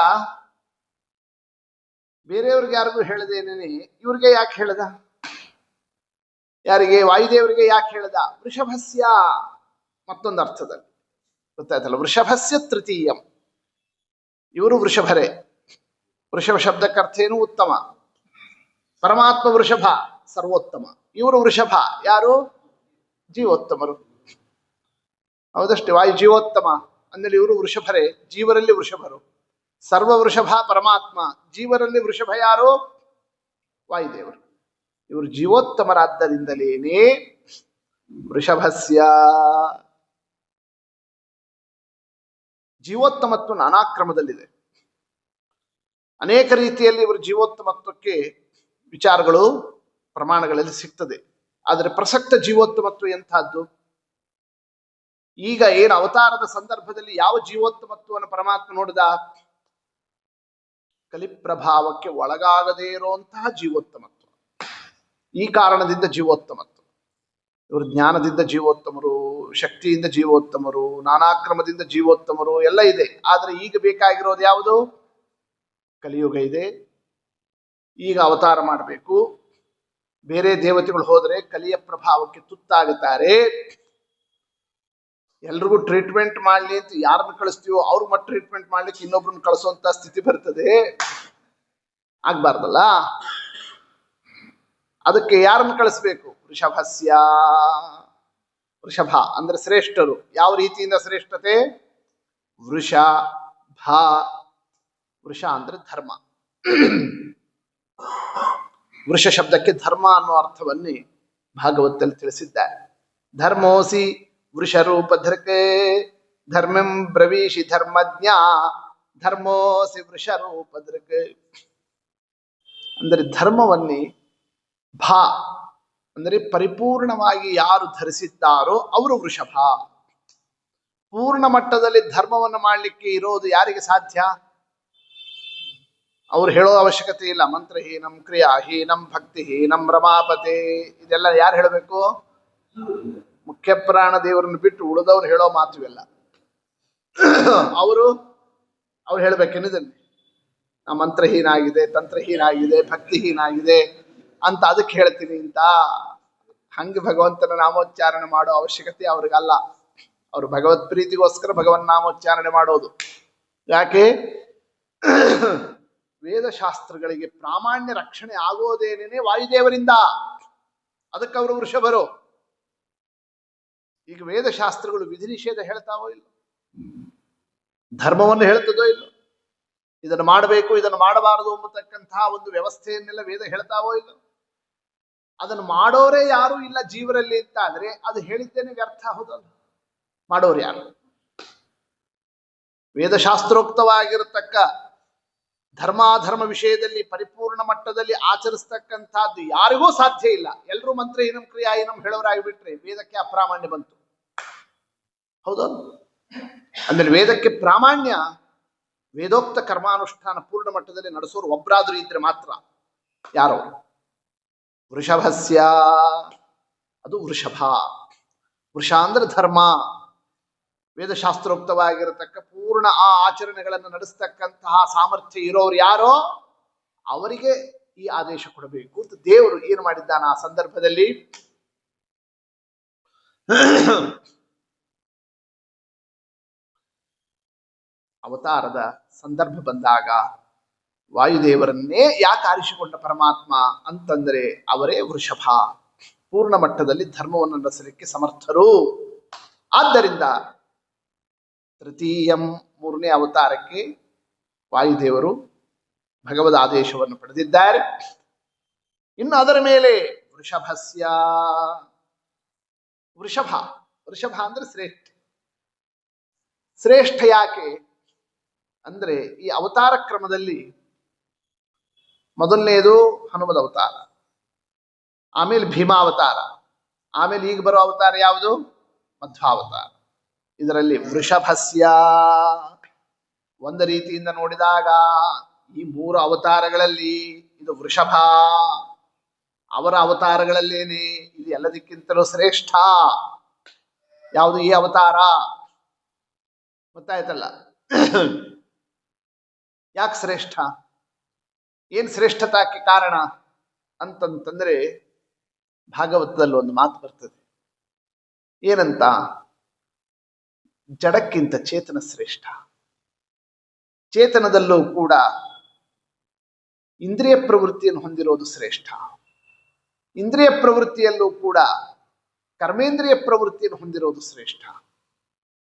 ಬೇರೆಯವ್ರಿಗೆ ಯಾರಿಗೂ ಹೇಳದೇನೇನೆ ಇವ್ರಿಗೆ ಯಾಕೆ ಹೇಳ್ದ? ಯಾರಿಗೆ? ವಾಯುದೇವರಿಗೆ ಯಾಕೆ ಹೇಳ್ದ? ವೃಷಭಸ್ಯ ಮತ್ತೊಂದು ಅರ್ಥದಲ್ಲಿ. ಗೊತ್ತಾಯ್ತಲ್ಲ, ವೃಷಭಸ್ಯ ತೃತೀಯಂ, ಇವರು ವೃಷಭರೇ. ವೃಷಭ ಶಬ್ದಕ್ಕೆ ಅರ್ಥ ಏನು? ಉತ್ತಮ. ಪರಮಾತ್ಮ ವೃಷಭ ಸರ್ವೋತ್ತಮ, ಇವರು ವೃಷಭ ಯಾರು? ಜೀವೋತ್ತಮರು. ಹೌದಷ್ಟೇ, ವಾಯು ಜೀವೋತ್ತಮ ಅಂದೇಳಿ ಇವರು ವೃಷಭರೇ, ಜೀವರಲ್ಲಿ ವೃಷಭರು. ಸರ್ವ ವೃಷಭ ಪರಮಾತ್ಮ, ಜೀವರಲ್ಲಿ ವೃಷಭ ಯಾರು? ವಾಯುದೇವರು. ಇವರು ಜೀವೋತ್ತಮರಾದ್ದರಿಂದಲೇನೇ ವೃಷಭಸ್ಯ. ಜೀವೋತ್ತಮತ್ವ ನಾನಾ ಕ್ರಮದಲ್ಲಿದೆ, ಅನೇಕ ರೀತಿಯಲ್ಲಿ ಇವರು ಜೀವೋತ್ತಮತ್ವಕ್ಕೆ ವಿಚಾರಗಳು ಪ್ರಮಾಣಗಳಲ್ಲಿ ಸಿಗ್ತದೆ. ಆದರೆ ಪ್ರಸಕ್ತ ಜೀವೋತ್ತಮತ್ವ ಎಂಥದ್ದು? ಈಗ ಏನು ಅವತಾರದ ಸಂದರ್ಭದಲ್ಲಿ ಯಾವ ಜೀವೋತ್ತಮತ್ವವನ್ನು ಪರಮಾತ್ಮ ನೋಡಿದ? ಕಲಿಪ್ರಭಾವಕ್ಕೆ ಒಳಗಾಗದೇ ಇರುವಂತಹ ಜೀವೋತ್ತಮತ್ವ. ಈ ಕಾರಣದಿಂದ ಜೀವೋತ್ತಮತ್ವ. ಇವರು ಜ್ಞಾನದಿಂದ ಜೀವೋತ್ತಮರು, ಶಕ್ತಿಯಿಂದ ಜೀವೋತ್ತಮರು, ನಾನಾ ಕ್ರಮದಿಂದ ಜೀವೋತ್ತಮರು ಎಲ್ಲ ಇದೆ. ಆದರೆ ಈಗ ಬೇಕಾಗಿರೋದು ಯಾವುದು? ಕಲಿಯುಗ ಇದೆ, ಈಗ ಅವತಾರ ಮಾಡಬೇಕು. ಬೇರೆ ದೇವತೆಗಳು ಹೋದರೆ ಕಲಿಯ ಪ್ರಭಾವಕ್ಕೆ ತುತ್ತಾಗುತ್ತಾರೆ. ಎಲ್ರಿಗೂ ಟ್ರೀಟ್ಮೆಂಟ್ ಮಾಡ್ಲಿ ಅಂತ ಯಾರನ್ನ ಕಳಿಸ್ತೀವೋ ಅವ್ರ ಮಟ್ಟ ಟ್ರೀಟ್ಮೆಂಟ್ ಮಾಡ್ಲಿಕ್ಕೆ ಇನ್ನೊಬ್ರನ್ನ ಕಳಿಸುವಂತ ಸ್ಥಿತಿ ಬರ್ತದೆ. ಆಗ್ಬಾರ್ದಲ್ಲ. ಅದಕ್ಕೆ ಯಾರನ್ನು ಕಳಿಸ್ಬೇಕು? ವೃಷಭಸ್ಯ. ವೃಷಭ ಅಂದ್ರೆ ಶ್ರೇಷ್ಠರು. ಯಾವ ರೀತಿಯಿಂದ ಶ್ರೇಷ್ಠತೆ? ವೃಷಭ. ವೃಷ ಅಂದ್ರೆ ಧರ್ಮ. ವೃಷ ಶಬ್ದಕ್ಕೆ ಧರ್ಮ ಅನ್ನೋ ಅರ್ಥವನ್ನೇ ಭಾಗವತದಲ್ಲಿ ತಿಳಿಸಿದ್ದಾರೆ. ಧರ್ಮೋಸಿ ವೃಷರೂಪಧೃಕ್ ಧರ್ಮಂ ಬ್ರವೀಷಿ ಧರ್ಮಜ್ಞ ಧರ್ಮೋಸಿ ವೃಷರೂಪಧೃಕ್. ಅಂದರೆ ಧರ್ಮವನ್ನೇ ಭಾ ಅಂದರೆ ಪರಿಪೂರ್ಣವಾಗಿ ಯಾರು ಧರಿಸಿದ್ದಾರೋ ಅವರು ವೃಷಭ. ಪೂರ್ಣ ಮಟ್ಟದಲ್ಲಿ ಧರ್ಮವನ್ನು ಮಾಡಲಿಕ್ಕೆ ಇರೋದು ಯಾರಿಗೆ ಸಾಧ್ಯ? ಅವ್ರು ಹೇಳೋ ಅವಶ್ಯಕತೆ ಇಲ್ಲ. ಮಂತ್ರಹೀನಂ ಕ್ರಿಯಾಹೀನಂ ಭಕ್ತಿಹೀನಂ ರಮಾಪತೆ, ಇದೆಲ್ಲ ಯಾರು ಹೇಳಬೇಕು? ಮುಖ್ಯ ಪ್ರಾಣ ದೇವರನ್ನು ಬಿಟ್ಟು ಉಳಿದವ್ರು ಹೇಳೋ ಮಾತು ಇವೆಲ್ಲ. ಅವ್ರು ಹೇಳ್ಬೇಕೇನಿದಲ್ಲಿ ನಾ ಮಂತ್ರಹೀನ ಆಗಿದೆ, ತಂತ್ರಹೀನ ಆಗಿದೆ, ಭಕ್ತಿಹೀನ ಆಗಿದೆ ಅಂತ ಅದಕ್ಕೆ ಹೇಳ್ತೀನಿ ಅಂತ. ಹಂಗೆ ಭಗವಂತನ ನಾಮೋಚ್ಚಾರಣೆ ಮಾಡೋ ಅವಶ್ಯಕತೆ ಅವ್ರಿಗಲ್ಲ. ಅವರು ಭಗವತ್ ಪ್ರೀತಿಗೋಸ್ಕರ ಭಗವನ್ನಾಮೋಚ್ಚಾರಣೆ ಮಾಡೋದು. ಯಾಕೆ? ವೇದಶಾಸ್ತ್ರಗಳಿಗೆ ಪ್ರಾಮಾಣ್ಯ ರಕ್ಷಣೆ ಆಗೋದೇನೇನೆ ವಾಯುದೇವರಿಂದ. ಅದಕ್ಕೆ ಅವರು ವೃಷಭರು. ಈಗ ವೇದಶಾಸ್ತ್ರಗಳು ವಿಧಿ ನಿಷೇಧ ಹೇಳ್ತಾವೋ ಇಲ್ಲ, ಧರ್ಮವನ್ನು ಹೇಳ್ತದೋ ಇಲ್ಲ, ಇದನ್ನು ಮಾಡಬೇಕು ಇದನ್ನು ಮಾಡಬಾರದು ಎಂಬತಕ್ಕಂತಹ ಒಂದು ವ್ಯವಸ್ಥೆಯನ್ನೆಲ್ಲ ವೇದ ಹೇಳ್ತಾವೋ ಇಲ್ಲ. ಅದನ್ನು ಮಾಡೋರೇ ಯಾರು ಇಲ್ಲ ಜೀವರಲ್ಲಿ ಅಂತ ಆದ್ರೆ ಅದು ಹೇಳಿದ್ದೇನೆ ವ್ಯರ್ಥ. ಹೌದಲ್ಲ? ಮಾಡೋರು ಯಾರು? ವೇದಶಾಸ್ತ್ರೋಕ್ತವಾಗಿರತಕ್ಕ ಧರ್ಮಾಧರ್ಮ ವಿಷಯದಲ್ಲಿ ಪರಿಪೂರ್ಣ ಮಟ್ಟದಲ್ಲಿ ಆಚರಿಸ್ತಕ್ಕಂಥದ್ದು ಯಾರಿಗೂ ಸಾಧ್ಯ ಇಲ್ಲ. ಎಲ್ಲರೂ ಮಂತ್ರ ಏನಂ ಕ್ರಿಯಾ ಏನಂ ಹೇಳೋರಾಗಿಬಿಟ್ರೆ ವೇದಕ್ಕೆ ಅಪ್ರಾಮಾಣ್ಯ ಬಂತು. ಹೌದಾ? ಅಂದ್ರೆ ವೇದಕ್ಕೆ ಪ್ರಾಮಾಣ್ಯ ವೇದೋಕ್ತ ಕರ್ಮಾನುಷ್ಠಾನ ಪೂರ್ಣ ಮಟ್ಟದಲ್ಲಿ ನಡೆಸೋರು ಒಬ್ಬರಾದ್ರೂ ಇದ್ರೆ ಮಾತ್ರ. ಯಾರೋ ವೃಷಭಸ್ಯ, ಅದು ವೃಷಭ. ವೃಷ ಅಂದ್ರೆ ಧರ್ಮ. ವೇದಶಾಸ್ತ್ರೋಕ್ತವಾಗಿರತಕ್ಕ ಪೂರ್ಣ ಆ ಆಚರಣೆಗಳನ್ನು ನಡೆಸ್ತಕ್ಕಂತಹ ಸಾಮರ್ಥ್ಯ ಇರೋರು ಯಾರೋ ಅವರಿಗೆ ಈ ಆದೇಶ ಕೊಡಬೇಕು ಅಂತ ದೇವರು ಏನು ಮಾಡಿದ್ದಾನೆ ಆ ಸಂದರ್ಭದಲ್ಲಿ. ಅವತಾರದ ಸಂದರ್ಭ ಬಂದಾಗ ವಾಯುದೇವರನ್ನೇ ಯಾಕೆ ಆರಿಸಿಕೊಂಡ ಪರಮಾತ್ಮ ಅಂತಂದ್ರೆ ಅವರೇ ವೃಷಭ, ಪೂರ್ಣ ಮಟ್ಟದಲ್ಲಿ ಧರ್ಮವನ್ನು ನಡೆಸಲಿಕ್ಕೆ ಸಮರ್ಥರು. ಆದ್ದರಿಂದ ತೃತೀಯಂ, ಮೂರನೇ ಅವತಾರಕ್ಕೆ ವಾಯುದೇವರು ಭಗವದ್ ಆದೇಶವನ್ನು ಪಡೆದಿದ್ದಾರೆ. ಇನ್ನು ಅದರ ಮೇಲೆ ವೃಷಭಸ್ಯ, ವೃಷಭ, ವೃಷಭ ಅಂದ್ರೆ ಶ್ರೇಷ್ಠ. ಶ್ರೇಷ್ಠ ಯಾಕೆ ಅಂದ್ರೆ ಈ ಅವತಾರ ಕ್ರಮದಲ್ಲಿ ಮೊದಲನೇದು ಹನುಮದ ಅವತಾರ, ಆಮೇಲೆ ಭೀಮಾವತಾರ, ಆಮೇಲೆ ಈಗ ಬರೋ ಅವತಾರ ಯಾವುದು? ಮಧ್ವಾವತಾರ. ಇದರಲ್ಲಿ ವೃಷಭಸ್ಯ ಒಂದು ರೀತಿಯಿಂದ ನೋಡಿದಾಗ ಈ ಮೂರು ಅವತಾರಗಳಲ್ಲಿ ಇದು ವೃಷಭ ಅವರ ಅವತಾರಗಳಲ್ಲೇನೆ ಇದು ಎಲ್ಲದಕ್ಕಿಂತಲೂ ಶ್ರೇಷ್ಠ. ಯಾವುದು? ಈ ಅವತಾರ. ಗೊತ್ತಾಯ್ತಲ್ಲ? ಯಾಕೆ ಶ್ರೇಷ್ಠ? ಏನ್ ಶ್ರೇಷ್ಠತಾಕ್ಕೆ ಕಾರಣ ಅಂತಂತಂದ್ರೆ ಭಾಗವತದಲ್ಲಿ ಒಂದು ಮಾತು ಬರ್ತದೆ. ಏನಂತ? ಜಡಕ್ಕಿಂತ ಚೇತನ ಶ್ರೇಷ್ಠ. ಚೇತನದಲ್ಲೂ ಕೂಡ ಇಂದ್ರಿಯ ಪ್ರವೃತ್ತಿಯನ್ನು ಹೊಂದಿರೋದು ಶ್ರೇಷ್ಠ. ಇಂದ್ರಿಯ ಪ್ರವೃತ್ತಿಯಲ್ಲೂ ಕೂಡ ಕರ್ಮೇಂದ್ರಿಯ ಪ್ರವೃತ್ತಿಯನ್ನು ಹೊಂದಿರೋದು ಶ್ರೇಷ್ಠ.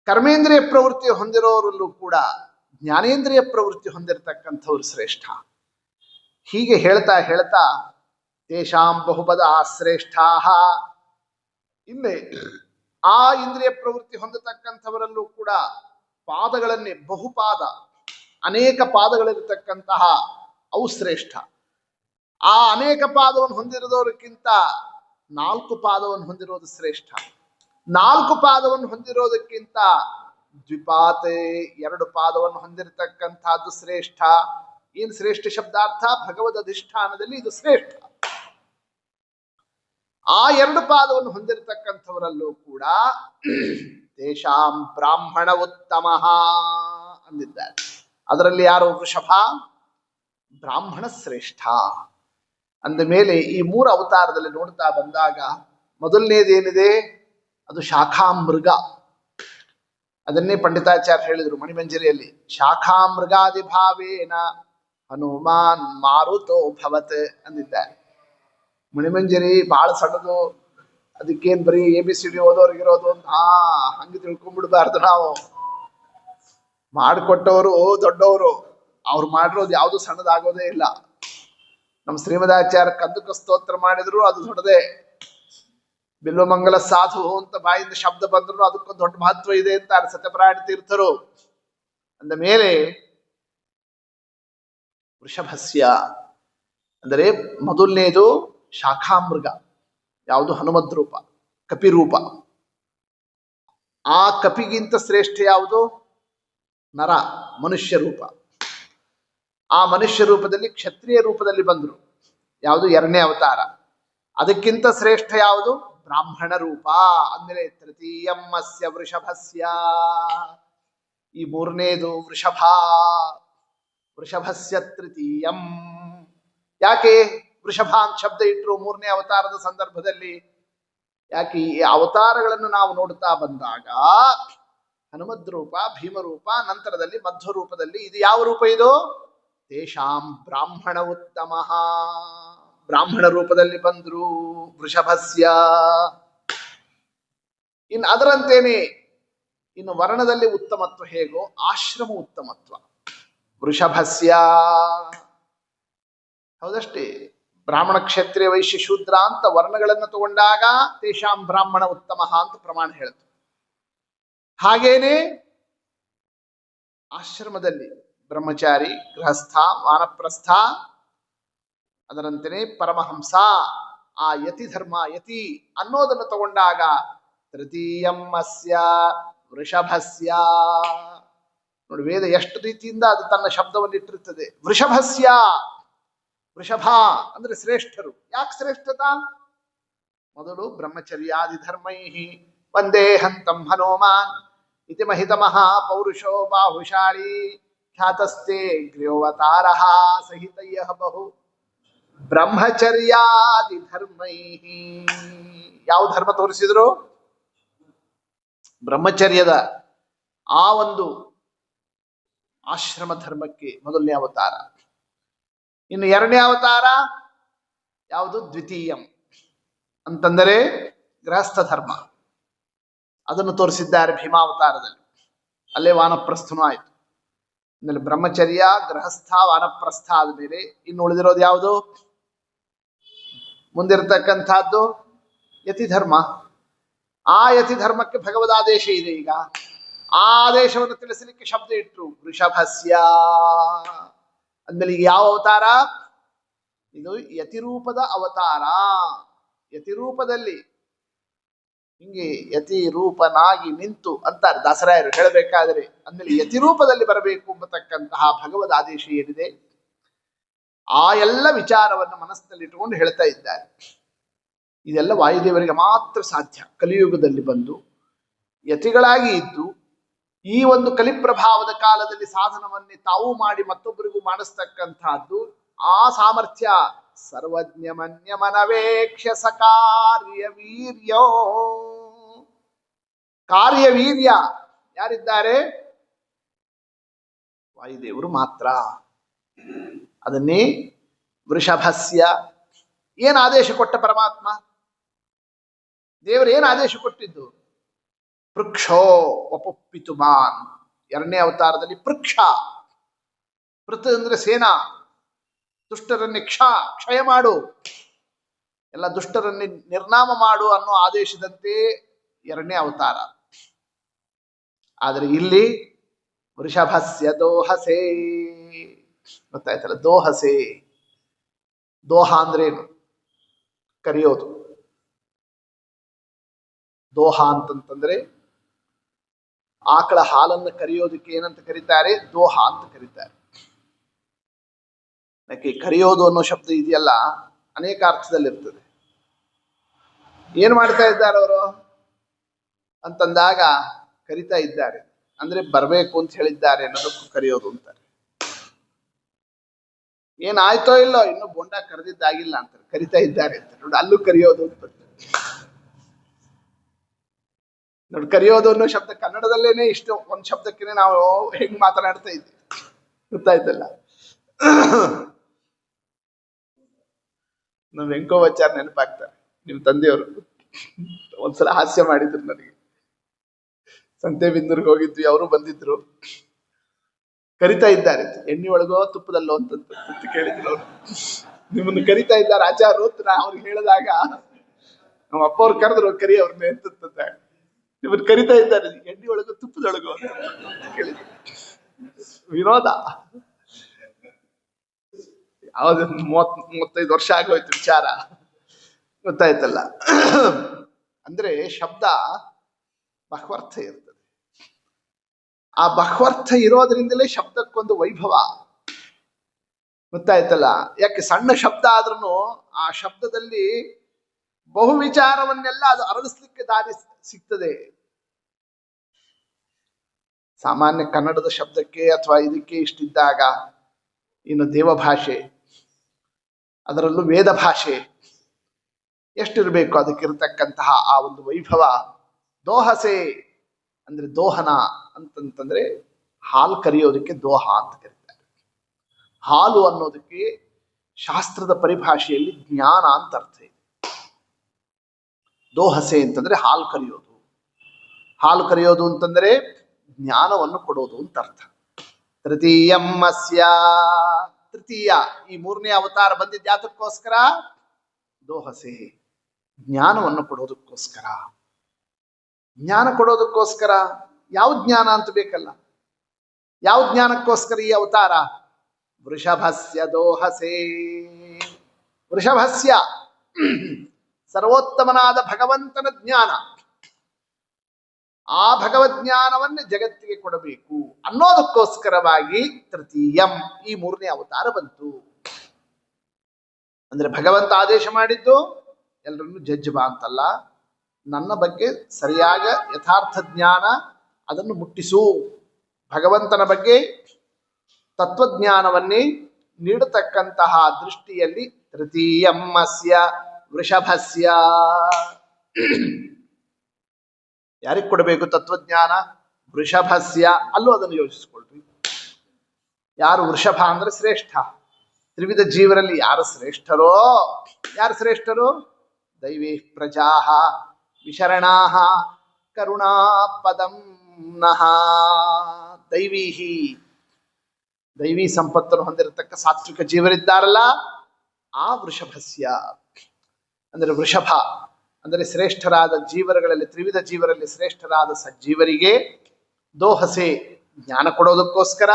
ಕರ್ಮೇಂದ್ರಿಯ ಪ್ರವೃತ್ತಿ ಹೊಂದಿರೋರಲ್ಲೂ ಕೂಡ ಜ್ಞಾನೇಂದ್ರಿಯ ಪ್ರವೃತ್ತಿ ಹೊಂದಿರತಕ್ಕಂಥವ್ರು ಶ್ರೇಷ್ಠ. ಹೀಗೆ ಹೇಳ್ತಾ ಹೇಳ್ತಾ ತೇಷಾಂ ಬಹುಪದ ಶ್ರೇಷ್ಠಾ, ಇಲ್ಲೇ ಆ ಇಂದ್ರಿಯ ಪ್ರವೃತ್ತಿ ಹೊಂದತಕ್ಕಂಥವರಲ್ಲೂ ಕೂಡ ಪಾದಗಳನ್ನೇ ಬಹುಪಾದ, ಅನೇಕ ಪಾದಗಳಿರತಕ್ಕಂತಹ ಅವು ಶ್ರೇಷ್ಠ. ಆ ಅನೇಕ ಪಾದವನ್ನು ಹೊಂದಿರೋದಕ್ಕಿಂತ 4 ಪಾದವನ್ನು ಹೊಂದಿರೋದು ಶ್ರೇಷ್ಠ. 4 ಪಾದವನ್ನು ಹೊಂದಿರೋದಕ್ಕಿಂತ ದ್ವಿಪಾತೆ 2 ಪಾದವನ್ನು ಹೊಂದಿರತಕ್ಕಂಥದ್ದು ಶ್ರೇಷ್ಠ. ಏನ್ ಶ್ರೇಷ್ಠ ಶಬ್ದಾರ್ಥ? ಭಗವದ್ ಅಧಿಷ್ಠಾನದಲ್ಲಿ ಇದು ಶ್ರೇಷ್ಠ. ಆ 2 ಪಾದವನ್ನು ಹೊಂದಿರತಕ್ಕಂಥವರಲ್ಲೂ ಕೂಡ ತೇಷಾಂ ಬ್ರಾಹ್ಮಣ ಉತ್ತಮ ಅಂದಿದ್ದಾರೆ. ಅದರಲ್ಲಿ ಯಾರು? ವೃಷಭ, ಬ್ರಾಹ್ಮಣ ಶ್ರೇಷ್ಠ. ಅಂದ ಮೇಲೆ ಈ 3 ಅವತಾರದಲ್ಲಿ ನೋಡ್ತಾ ಬಂದಾಗ ಮೊದಲನೇದೇನಿದೆ? ಅದು ಶಾಖಾಮೃಗ. ಅದನ್ನೇ ಪಂಡಿತಾಚಾರ್ಯ ಹೇಳಿದ್ರು ಮಣಿಮಂಜರಿಯಲ್ಲಿ, ಶಾಖಾಮೃಗಾದಿ ಭಾವೇನ ಹನುಮಾನ್ ಮಾರುತೋ ಭವತ್ ಅಂದಿದ್ದಾರೆ. ಮಣಿಮಂಜರಿ ಬಹಳ ಸಣ್ಣದು, ಅದಕ್ಕೇನ್ ಬರೀ ABCD ಓದೋರ್ಗಿರೋದು ಅಂತ ಹಂಗೆ ತಿಳ್ಕೊಂಡ್ಬಿಡ್ಬಾರ್ದು. ನಾವು ಮಾಡಿಕೊಟ್ಟವರು ದೊಡ್ಡವರು, ಅವ್ರು ಮಾಡಿರೋದು ಯಾವುದು ಸಣ್ಣದಾಗೋದೇ ಇಲ್ಲ. ನಮ್ಮ ಶ್ರೀಮದಾಚಾರ್ಯ ಕಂದುಕ ಸ್ತೋತ್ರ ಮಾಡಿದ್ರು ಅದು ದೊಡ್ಡದೇ. ಬಿಲ್ವಮಂಗಲ ಸಾಧು ಅಂತ ಬಾಯಿಂದ ಶಬ್ದ ಬಂದ್ರು ಅದಕ್ಕೊಂದು ದೊಡ್ಡ ಮಹತ್ವ ಇದೆ ಅಂತಾರೆ ಸತ್ಯಪರಾಯಣ ತೀರ್ಥರು. ಅಂದ ಮೇಲೆ ವೃಷಭಸ್ಯ ಅಂದರೆ ಮೊದಲನೇದು ಶಾಖಾಮೃಗ, ಯಾವುದು? ಹನುಮದ್ ರೂಪ, ಕಪಿರೂಪ. ಆ ಕಪಿಗಿಂತ ಶ್ರೇಷ್ಠ ಯಾವುದು? ನರ, ಮನುಷ್ಯ ರೂಪ. ಆ ಮನುಷ್ಯ ರೂಪದಲ್ಲಿ ಕ್ಷತ್ರಿಯ ರೂಪದಲ್ಲಿ ಬಂದರು. ಯಾವುದು? 2ನೇ ಅವತಾರ. ಅದಕ್ಕಿಂತ ಶ್ರೇಷ್ಠ ಯಾವುದು? ಬ್ರಾಹ್ಮಣ ರೂಪ. ಅಂದ್ರೆ ತೃತೀಯಮ್ಮಸ್ಯ ವೃಷಭಸ್ಯ, ಈ 3ನೇದು ವೃಷಭ. ವೃಷಭಸ್ಯ ತೃತೀಯಂ. ಯಾಕೆ ವೃಷಭ ಅಂತ ಶಬ್ದ ಇಟ್ಟರು 3ನೇ ಅವತಾರದ ಸಂದರ್ಭದಲ್ಲಿ? ಯಾಕೆ ಈ ಅವತಾರಗಳನ್ನು ನಾವು ನೋಡ್ತಾ ಬಂದಾಗ ಹನುಮದ್ ರೂಪ, ಭೀಮರೂಪ, ನಂತರದಲ್ಲಿ ಮಧ್ವ ರೂಪದಲ್ಲಿ. ಇದು ಯಾವ ರೂಪ ಇದು? ತೇಷಾಂ ಬ್ರಾಹ್ಮಣ ಉತ್ತಮ. ಬ್ರಾಹ್ಮಣ ರೂಪದಲ್ಲಿ ಬಂದ್ರು ವೃಷಭಸ್ಯ. ಇನ್ನು ಅದರಂತೇನೆ ಇನ್ನು ವರ್ಣದಲ್ಲಿ ಉತ್ತಮತ್ವ ಹೇಗೋ ಆಶ್ರಮ ಉತ್ತಮತ್ವ. ವೃಷಭಸ್ಯ ಹೌದಷ್ಟೇ. ಬ್ರಾಹ್ಮಣ, ಕ್ಷತ್ರಿಯ, ವೈಶ್ಯ, ಶೂದ್ರ ಅಂತ ವರ್ಣಗಳನ್ನು ತಗೊಂಡಾಗ ತೇಷಾಂ ಬ್ರಾಹ್ಮಣ ಉತ್ತಮ ಅಂತ ಪ್ರಮಾಣ ಹೇಳ್ತು. ಹಾಗೇನೆ ಆಶ್ರಮದಲ್ಲಿ ಬ್ರಹ್ಮಚಾರಿ, ಗೃಹಸ್ಥ, ವಾನಪ್ರಸ್ಥ, ಅದರಂತೆಯೇ ಪರಮಹಂಸ, ಆ ಯತಿ ಧರ್ಮ, ಯತಿ ಅನ್ನೋದನ್ನು ತಗೊಂಡಾಗ ತೃತೀಯಂ ಅಸ್ಯ ವೃಷಭಸ್ಯ. ನೋಡಿ, ವೇದ ಎಷ್ಟು ರೀತಿಯಿಂದ ಅದು ತನ್ನ ಶಬ್ದವನ್ನು ಇಟ್ಟಿರುತ್ತದೆ. ವೃಷಭಸ್ಯ, ವೃಷಭ ಅಂದ್ರೆ ಶ್ರೇಷ್ಠರು. ಯಾಕೆ ಶ್ರೇಷ್ಠತಾ? ಮೊದಲು ಬ್ರಹ್ಮಚರ್ಯಾದಿ ಧರ್ಮೈ ವಂದೇ ಹಂತಂ ಹನುಮಾನ್ ಇತಿ ಮಹಿತಮಃ ಪೌರುಷೋ ಬಾಹುಶಾಳಿ ಖ್ಯಾತಸ್ತೆ ಗೃಹವತಾರ ಸಹಿತಯ್ಯ ಬಹು ಬ್ರಹ್ಮಚರ್ಯಾದಿ ಧರ್ಮೈ. ಯಾವ ಧರ್ಮ ತೋರಿಸಿದ್ರು? ಬ್ರಹ್ಮಚರ್ಯದ ಆ ಒಂದು ಆಶ್ರಮ ಧರ್ಮಕ್ಕೆ ಮೊದಲನೇ ಅವತಾರ. ಇನ್ನು ಎರಡನೇ ಅವತಾರ ಯಾವುದು? ದ್ವಿತೀಯಂ ಅಂತಂದರೆ ಗೃಹಸ್ಥ ಧರ್ಮ. ಅದನ್ನು ತೋರಿಸಿದ್ದಾರೆ ಭೀಮಾವತಾರದಲ್ಲಿ. ಅಲ್ಲೇ ವಾನಪ್ರಸ್ಥನೂ ಆಯ್ತು. ಆಮೇಲೆ ಬ್ರಹ್ಮಚರ್ಯ, ಗೃಹಸ್ಥ, ವಾನಪ್ರಸ್ಥ ಆದ್ಮೇಲೆ ಇನ್ನು ಉಳಿದಿರೋದು ಯಾವುದು? ಮುಂದಿರತಕ್ಕಂಥದ್ದು ಯತಿ ಧರ್ಮ. ಆ ಯತಿ ಧರ್ಮಕ್ಕೆ ಭಗವದಾದೇಶ ಇದೆ. ಈಗ ಆ ಆದೇಶವನ್ನು ತಿಳಿಸಲಿಕ್ಕೆ ಶಬ್ದ ಇಟ್ರು ವೃಷಭಸ್ಯ. ಅಂದ್ಮೇಲೆ ಈಗ ಯಾವ ಅವತಾರ ಇದು? ಯತಿರೂಪದ ಅವತಾರ. ಯತಿರೂಪದಲ್ಲಿ ಹಿಂಗೆ ಯತಿ ರೂಪನಾಗಿ ನಿಂತು ಅಂತಾರೆ ದಾಸರಾಯರು ಹೇಳಬೇಕಾದರೆ. ಅಂದ್ಮೇಲೆ ಯತಿರೂಪದಲ್ಲಿ ಬರಬೇಕು ಎಂಬತಕ್ಕಂತಹ ಭಗವದ್ ಆದೇಶ ಏನಿದೆ, ಆ ಎಲ್ಲ ವಿಚಾರವನ್ನು ಮನಸ್ಸಿನಲ್ಲಿ ಇಟ್ಟುಕೊಂಡು ಹೇಳ್ತಾ ಇದ್ದಾರೆ. ಇದೆಲ್ಲ ವಾಯುದೇವರಿಗೆ ಮಾತ್ರ ಸಾಧ್ಯ. ಕಲಿಯುಗದಲ್ಲಿ ಬಂದು ಯತಿಗಳಾಗಿ ಇದ್ದು ಈ ಒಂದು ಕಲಿಪ್ರಭಾವದ ಕಾಲದಲ್ಲಿ ಸಾಧನವನ್ನೇ ತಾವು ಮಾಡಿ ಮತ್ತೊಬ್ಬರಿಗೂ ಮಾಡಿಸ್ತಕ್ಕಂಥದ್ದು ಆ ಸಾಮರ್ಥ್ಯ. ಸರ್ವಜ್ಞ ಮನ್ಯ ಮನವೇಕ್ಷ ಸಕಾರ್ಯವೀರ್ಯೋ. ಕಾರ್ಯವೀರ್ಯ ಯಾರಿದ್ದಾರೆ? ವಾಯುದೇವರು ಮಾತ್ರ. ಅದನ್ನೇ ವೃಷಭಸ್ಯ. ಏನ್ ಆದೇಶ ಕೊಟ್ಟ ಪರಮಾತ್ಮ? ದೇವರು ಏನು ಆದೇಶ ಕೊಟ್ಟಿದ್ದು? ಪೃಕ್ಷೋ ವಪುಪ್ಪಿತು ಮಾನ್. ಎರಡನೇ ಅವತಾರದಲ್ಲಿ ಪೃಕ್ಷ. ಪೃಥ್ ಅಂದ್ರೆ ಸೇನಾ. ದುಷ್ಟರನ್ನೇ ಕ್ಷಯ ಮಾಡು, ಎಲ್ಲ ದುಷ್ಟರನ್ನೇ ನಿರ್ನಾಮ ಮಾಡು ಅನ್ನೋ ಆದೇಶದಂತೆ ಎರಡನೇ ಅವತಾರ. ಆದರೆ ಇಲ್ಲಿ ವೃಷಭಸ್ಯ ದೋಹಸೆ. ಗೊತ್ತಾಯ್ತಲ್ಲ, ದೋಹಸೆ. ದೋಹ ಅಂದ್ರೇನು? ಕರೆಯೋದು. ದೋಹ ಅಂತಂತಂದ್ರೆ ಆಕಳ ಹಾಲನ್ನು ಕರೆಯೋದಕ್ಕೆ ಏನಂತ ಕರೀತಾರೆ? ದೋಹ ಅಂತ ಕರೀತಾರೆ. ಯಾಕೆ ಕರೆಯೋದು ಅನ್ನೋ ಶಬ್ದ ಇದೆಯಲ್ಲ, ಅನೇಕ ಅರ್ಥದಲ್ಲಿರ್ತದೆ. ಏನ್ ಮಾಡ್ತಾ ಇದ್ದಾರೆ ಅವರು ಅಂತಂದಾಗ ಕರಿತಾ ಇದ್ದಾರೆ ಅಂದ್ರೆ ಬರ್ಬೇಕು ಅಂತ ಹೇಳಿದ್ದಾರೆ ಅನ್ನೋದಕ್ಕೂ ಕರೆಯೋದು ಅಂತಾರೆ. ಏನಾಯ್ತೋ ಇಲ್ಲೋ, ಇನ್ನು ಬೋಂಡ ಕರೆದಿದ್ದಾಗಿಲ್ಲ ಅಂತಾರೆ, ಕರಿತಾ ಇದ್ದಾರೆ ಅಂತ. ನೋಡಿ, ಅಲ್ಲೂ ಕರೆಯೋದು ಅಂತ. ನೋಡಿ, ಕರೆಯೋದು ಅನ್ನೋ ಶಬ್ದ ಕನ್ನಡದಲ್ಲೇನೆ ಇಷ್ಟು ಒಂದ್ ಶಬ್ದಕ್ಕೆ ನಾವು ಹೆಂಗ್ ಮಾತನಾಡ್ತಾ ಇದ್ವಿ. ಗೊತ್ತಾಯ್ತಲ್ಲ. ನಮ್ ವೆಂಕೋವಾಚಾರ್ ನೆನಪಾಗ್ತಾರೆ. ನಿಮ್ ತಂದೆಯವರು ಒಂದ್ಸಲ ಹಾಸ್ಯ ಮಾಡಿದ್ರು ನನಗೆ. ಸಂತೆಬಿಂದೂರ್ಗೆ ಹೋಗಿದ್ವಿ, ಅವರು ಬಂದಿದ್ರು. ಕರಿತಾ ಇದ್ದಾರೆ, ಎಣ್ಣೆ ಒಳಗೋ ತುಪ್ಪದಲ್ಲೋ ಅಂತ ಕೇಳಿದ್ರು ಅವರು. ನಿಮ್ಮನ್ನು ಕರಿತಾ ಇದ್ದಾರೆ ಆಚಾರ್ಯ ಅಂತ ನಾ ಅವ್ರಿಗೆ ಹೇಳಿದಾಗ, ನಮ್ಮ ಅಪ್ಪ ಅವ್ರು ಕರೆದ್ರು, ಕರಿ ಅವ್ರನ್ನ ಎಂತ ನಿಮ್ಮನ್ನು ಕರಿತಾ ಇದ್ದಾರೆ ಎಣ್ಣೆ ಒಳಗೋ ತುಪ್ಪದೊಳಗೋ ಅಂತ ಕೇಳಿದ್ರು. ವಿನೋದ. ಯಾವ್ದು 30-35 ವರ್ಷ ಆಗೋಯ್ತು ವಿಚಾರ. ಗೊತ್ತಾಯ್ತಲ್ಲ. ಅಂದ್ರೆ ಶಬ್ದ ಬಹ್ವರ್ಥ ಇರ್ತದೆ. ಆ ಬಹ್ವರ್ಥ ಇರೋದ್ರಿಂದಲೇ ಶಬ್ದಕ್ಕೊಂದು ವೈಭವ. ಗೊತ್ತಾಯ್ತಲ್ಲ. ಯಾಕೆ ಸಣ್ಣ ಶಬ್ದ ಆದ್ರೂ ಆ ಶಬ್ದದಲ್ಲಿ ಬಹು ವಿಚಾರವನ್ನೆಲ್ಲ ಅದು ಅರಳಿಸ್ಲಿಕ್ಕೆ ದಾರಿ ಸಿಗ್ತದೆ. ಸಾಮಾನ್ಯ ಕನ್ನಡದ ಶಬ್ದಕ್ಕೆ ಅಥವಾ ಇದಕ್ಕೆ ಇಷ್ಟಿದ್ದಾಗ, ಇನ್ನು ದೇವಭಾಷೆ, ಅದರಲ್ಲೂ ವೇದ ಭಾಷೆ ಎಷ್ಟಿರಬೇಕು ಅದಕ್ಕಿರತಕ್ಕಂತಹ ಆ ಒಂದು ವೈಭವ. ದೋಹಸೆ ಅಂದ್ರೆ ದೋಹನ ಅಂತಂತಂದ್ರೆ ಹಾಲು ಕರೆಯೋದಕ್ಕೆ ದೋಹ ಅಂತ ಕರೀತಾರೆ. ಹಾಲು ಅನ್ನೋದಕ್ಕೆ ಶಾಸ್ತ್ರದ ಪರಿಭಾಷೆಯಲ್ಲಿ ಜ್ಞಾನ ಅಂತ ಅರ್ಥ ಇದೆ. ದೋಹಸೆ ಅಂತಂದ್ರೆ ಹಾಲು ಕರೆಯೋದು. ಹಾಲು ಕರೆಯೋದು ಅಂತಂದ್ರೆ ಜ್ಞಾನವನ್ನು ಕೊಡೋದು ಅಂತ ಅರ್ಥ. ತೃತೀಯ ಈ ಮೂರನೇ ಅವತಾರ ಬಂದಿದ್ದ ಯಾತಕ್ಕೋಸ್ಕರ? ದೋಹಸೆ, ಜ್ಞಾನವನ್ನು ಕೊಡೋದಕ್ಕೋಸ್ಕರ. ಜ್ಞಾನ ಕೊಡೋದಕ್ಕೋಸ್ಕರ. ಯಾವ ಜ್ಞಾನ ಅಂತ ಬೇಕಲ್ಲ? ಯಾವ ಜ್ಞಾನಕ್ಕೋಸ್ಕರ ಈ ಅವತಾರ? ವೃಷಭಸ್ಯ ದೋಹಸೆ. ವೃಷಭಸ್ಯ ಸರ್ವೋತ್ತಮನಾದ ಭಗವಂತನ ಜ್ಞಾನ, ಆ ಭಗವಜ್ಞಾನವನ್ನು ಜಗತ್ತಿಗೆ ಕೊಡಬೇಕು ಅನ್ನೋದಕ್ಕೋಸ್ಕರವಾಗಿ ತೃತೀಯಂ ಈ ಮೂರನೇ ಅವತಾರ ಬಂತು. ಅಂದ್ರೆ ಭಗವಂತ ಆದೇಶ ಮಾಡಿದ್ದು ಎಲ್ಲರನ್ನು ಜಡ್ಜ್ ಬಾ ಅಂತಲ್ಲ, ನನ್ನ ಬಗ್ಗೆ ಸರಿಯಾದ ಯಥಾರ್ಥ ಜ್ಞಾನ ಅದನ್ನು ಮುಟ್ಟಿಸು, ಭಗವಂತನ ಬಗ್ಗೆ ತತ್ವಜ್ಞಾನವನ್ನೇ ನೀಡತಕ್ಕಂತಹ ದೃಷ್ಟಿಯಲ್ಲಿ ತೃತೀಯಮ್ಮಸ್ಯ ವೃಷಭಸ್ಯ. ಯಾರಿಗೆ ಕೊಡಬೇಕು ತತ್ವಜ್ಞಾನ? ವೃಷಭಸ್ಯ. ಅಲ್ಲೂ ಅದನ್ನು ಯೋಚಿಸ್ಕೊಳ್ರಿ. ಯಾರು ವೃಷಭ ಅಂದ್ರೆ ಶ್ರೇಷ್ಠ. ತ್ರಿವಿಧ ಜೀವರಲ್ಲಿ ಯಾರು ಶ್ರೇಷ್ಠರೋ? ಯಾರು ಶ್ರೇಷ್ಠರು? ದೈವೇ ಪ್ರಜಾ ವಿಶರಣಾ ಕರುಣಾಪದಂ ನಃ. ದೈವಿ ಸಂಪತ್ತನ್ನು ಹೊಂದಿರತಕ್ಕ ಸಾತ್ವಿಕ ಜೀವರಿದ್ದಾರಲ್ಲ, ಆ ವೃಷಭಸ್ಯ ಅಂದರೆ ವೃಷಭ ಅಂದರೆ ಶ್ರೇಷ್ಠರಾದ ಜೀವರಗಳಲ್ಲಿ, ತ್ರಿವಿಧ ಜೀವರಲ್ಲಿ ಶ್ರೇಷ್ಠರಾದ ಸಜ್ಜೀವರಿಗೆ ದೋಹಸೆ ಜ್ಞಾನ ಕೊಡೋದಕ್ಕೋಸ್ಕರ.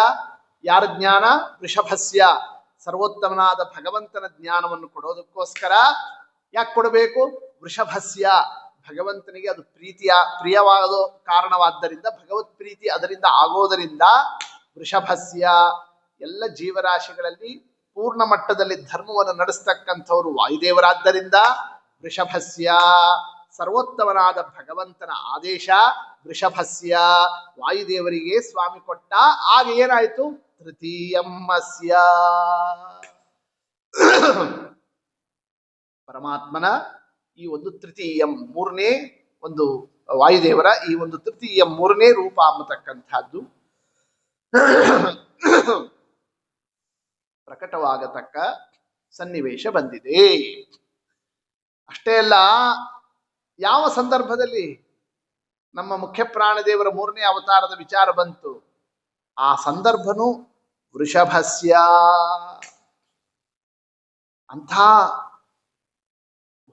ಯಾರ ಜ್ಞಾನ? ವೃಷಭಸ್ಯ ಸರ್ವೋತ್ತಮನಾದ ಭಗವಂತನ ಜ್ಞಾನವನ್ನು ಕೊಡೋದಕ್ಕೋಸ್ಕರ. ಯಾಕೆ ಕೊಡಬೇಕು? ವೃಷಭಸ್ಯ ಭಗವಂತನಿಗೆ ಅದು ಪ್ರಿಯವಾದ ಕಾರಣವಾದ್ದರಿಂದ, ಭಗವತ್ ಪ್ರೀತಿ ಅದರಿಂದ ಆಗೋದರಿಂದ ವೃಷಭಸ್ಯ. ಎಲ್ಲ ಜೀವರಾಶಿಗಳಲ್ಲಿ ಪೂರ್ಣ ಮಟ್ಟದಲ್ಲಿ ಧರ್ಮವನ್ನು ನಡೆಸ್ತಕ್ಕಂಥವ್ರು ವಾಯುದೇವರಾದ್ದರಿಂದ ವೃಷಭಸ್ಯ. ಸರ್ವೋತ್ತಮನಾದ ಭಗವಂತನ ಆದೇಶ ವೃಷಭಸ್ಯ, ವಾಯುದೇವರಿಗೆ ಸ್ವಾಮಿ ಕೊಟ್ಟ. ಆಗ ಏನಾಯ್ತು? ತೃತೀಯಮ್ಮಸ್ಯ ಪರಮಾತ್ಮನ ಈ ಒಂದು ತೃತೀಯಂ ಮೂರನೇ ಒಂದು ವಾಯುದೇವರ ಈ ಒಂದು ತೃತೀಯ ಮೂರನೇ ರೂಪ ಅನ್ನತಕ್ಕಂಥದ್ದು ಪ್ರಕಟವಾಗತಕ್ಕ ಸನ್ನಿವೇಶ ಬಂದಿದೆ. ಅಷ್ಟೇ ಅಲ್ಲ, ಯಾವ ಸಂದರ್ಭದಲ್ಲಿ ನಮ್ಮ ಮುಖ್ಯ ಪ್ರಾಣದೇವರ ಮೂರನೇ ಅವತಾರದ ವಿಚಾರ ಬಂತು, ಆ ಸಂದರ್ಭನೂ ವೃಷಭಸ್ಯ. ಅಂಥ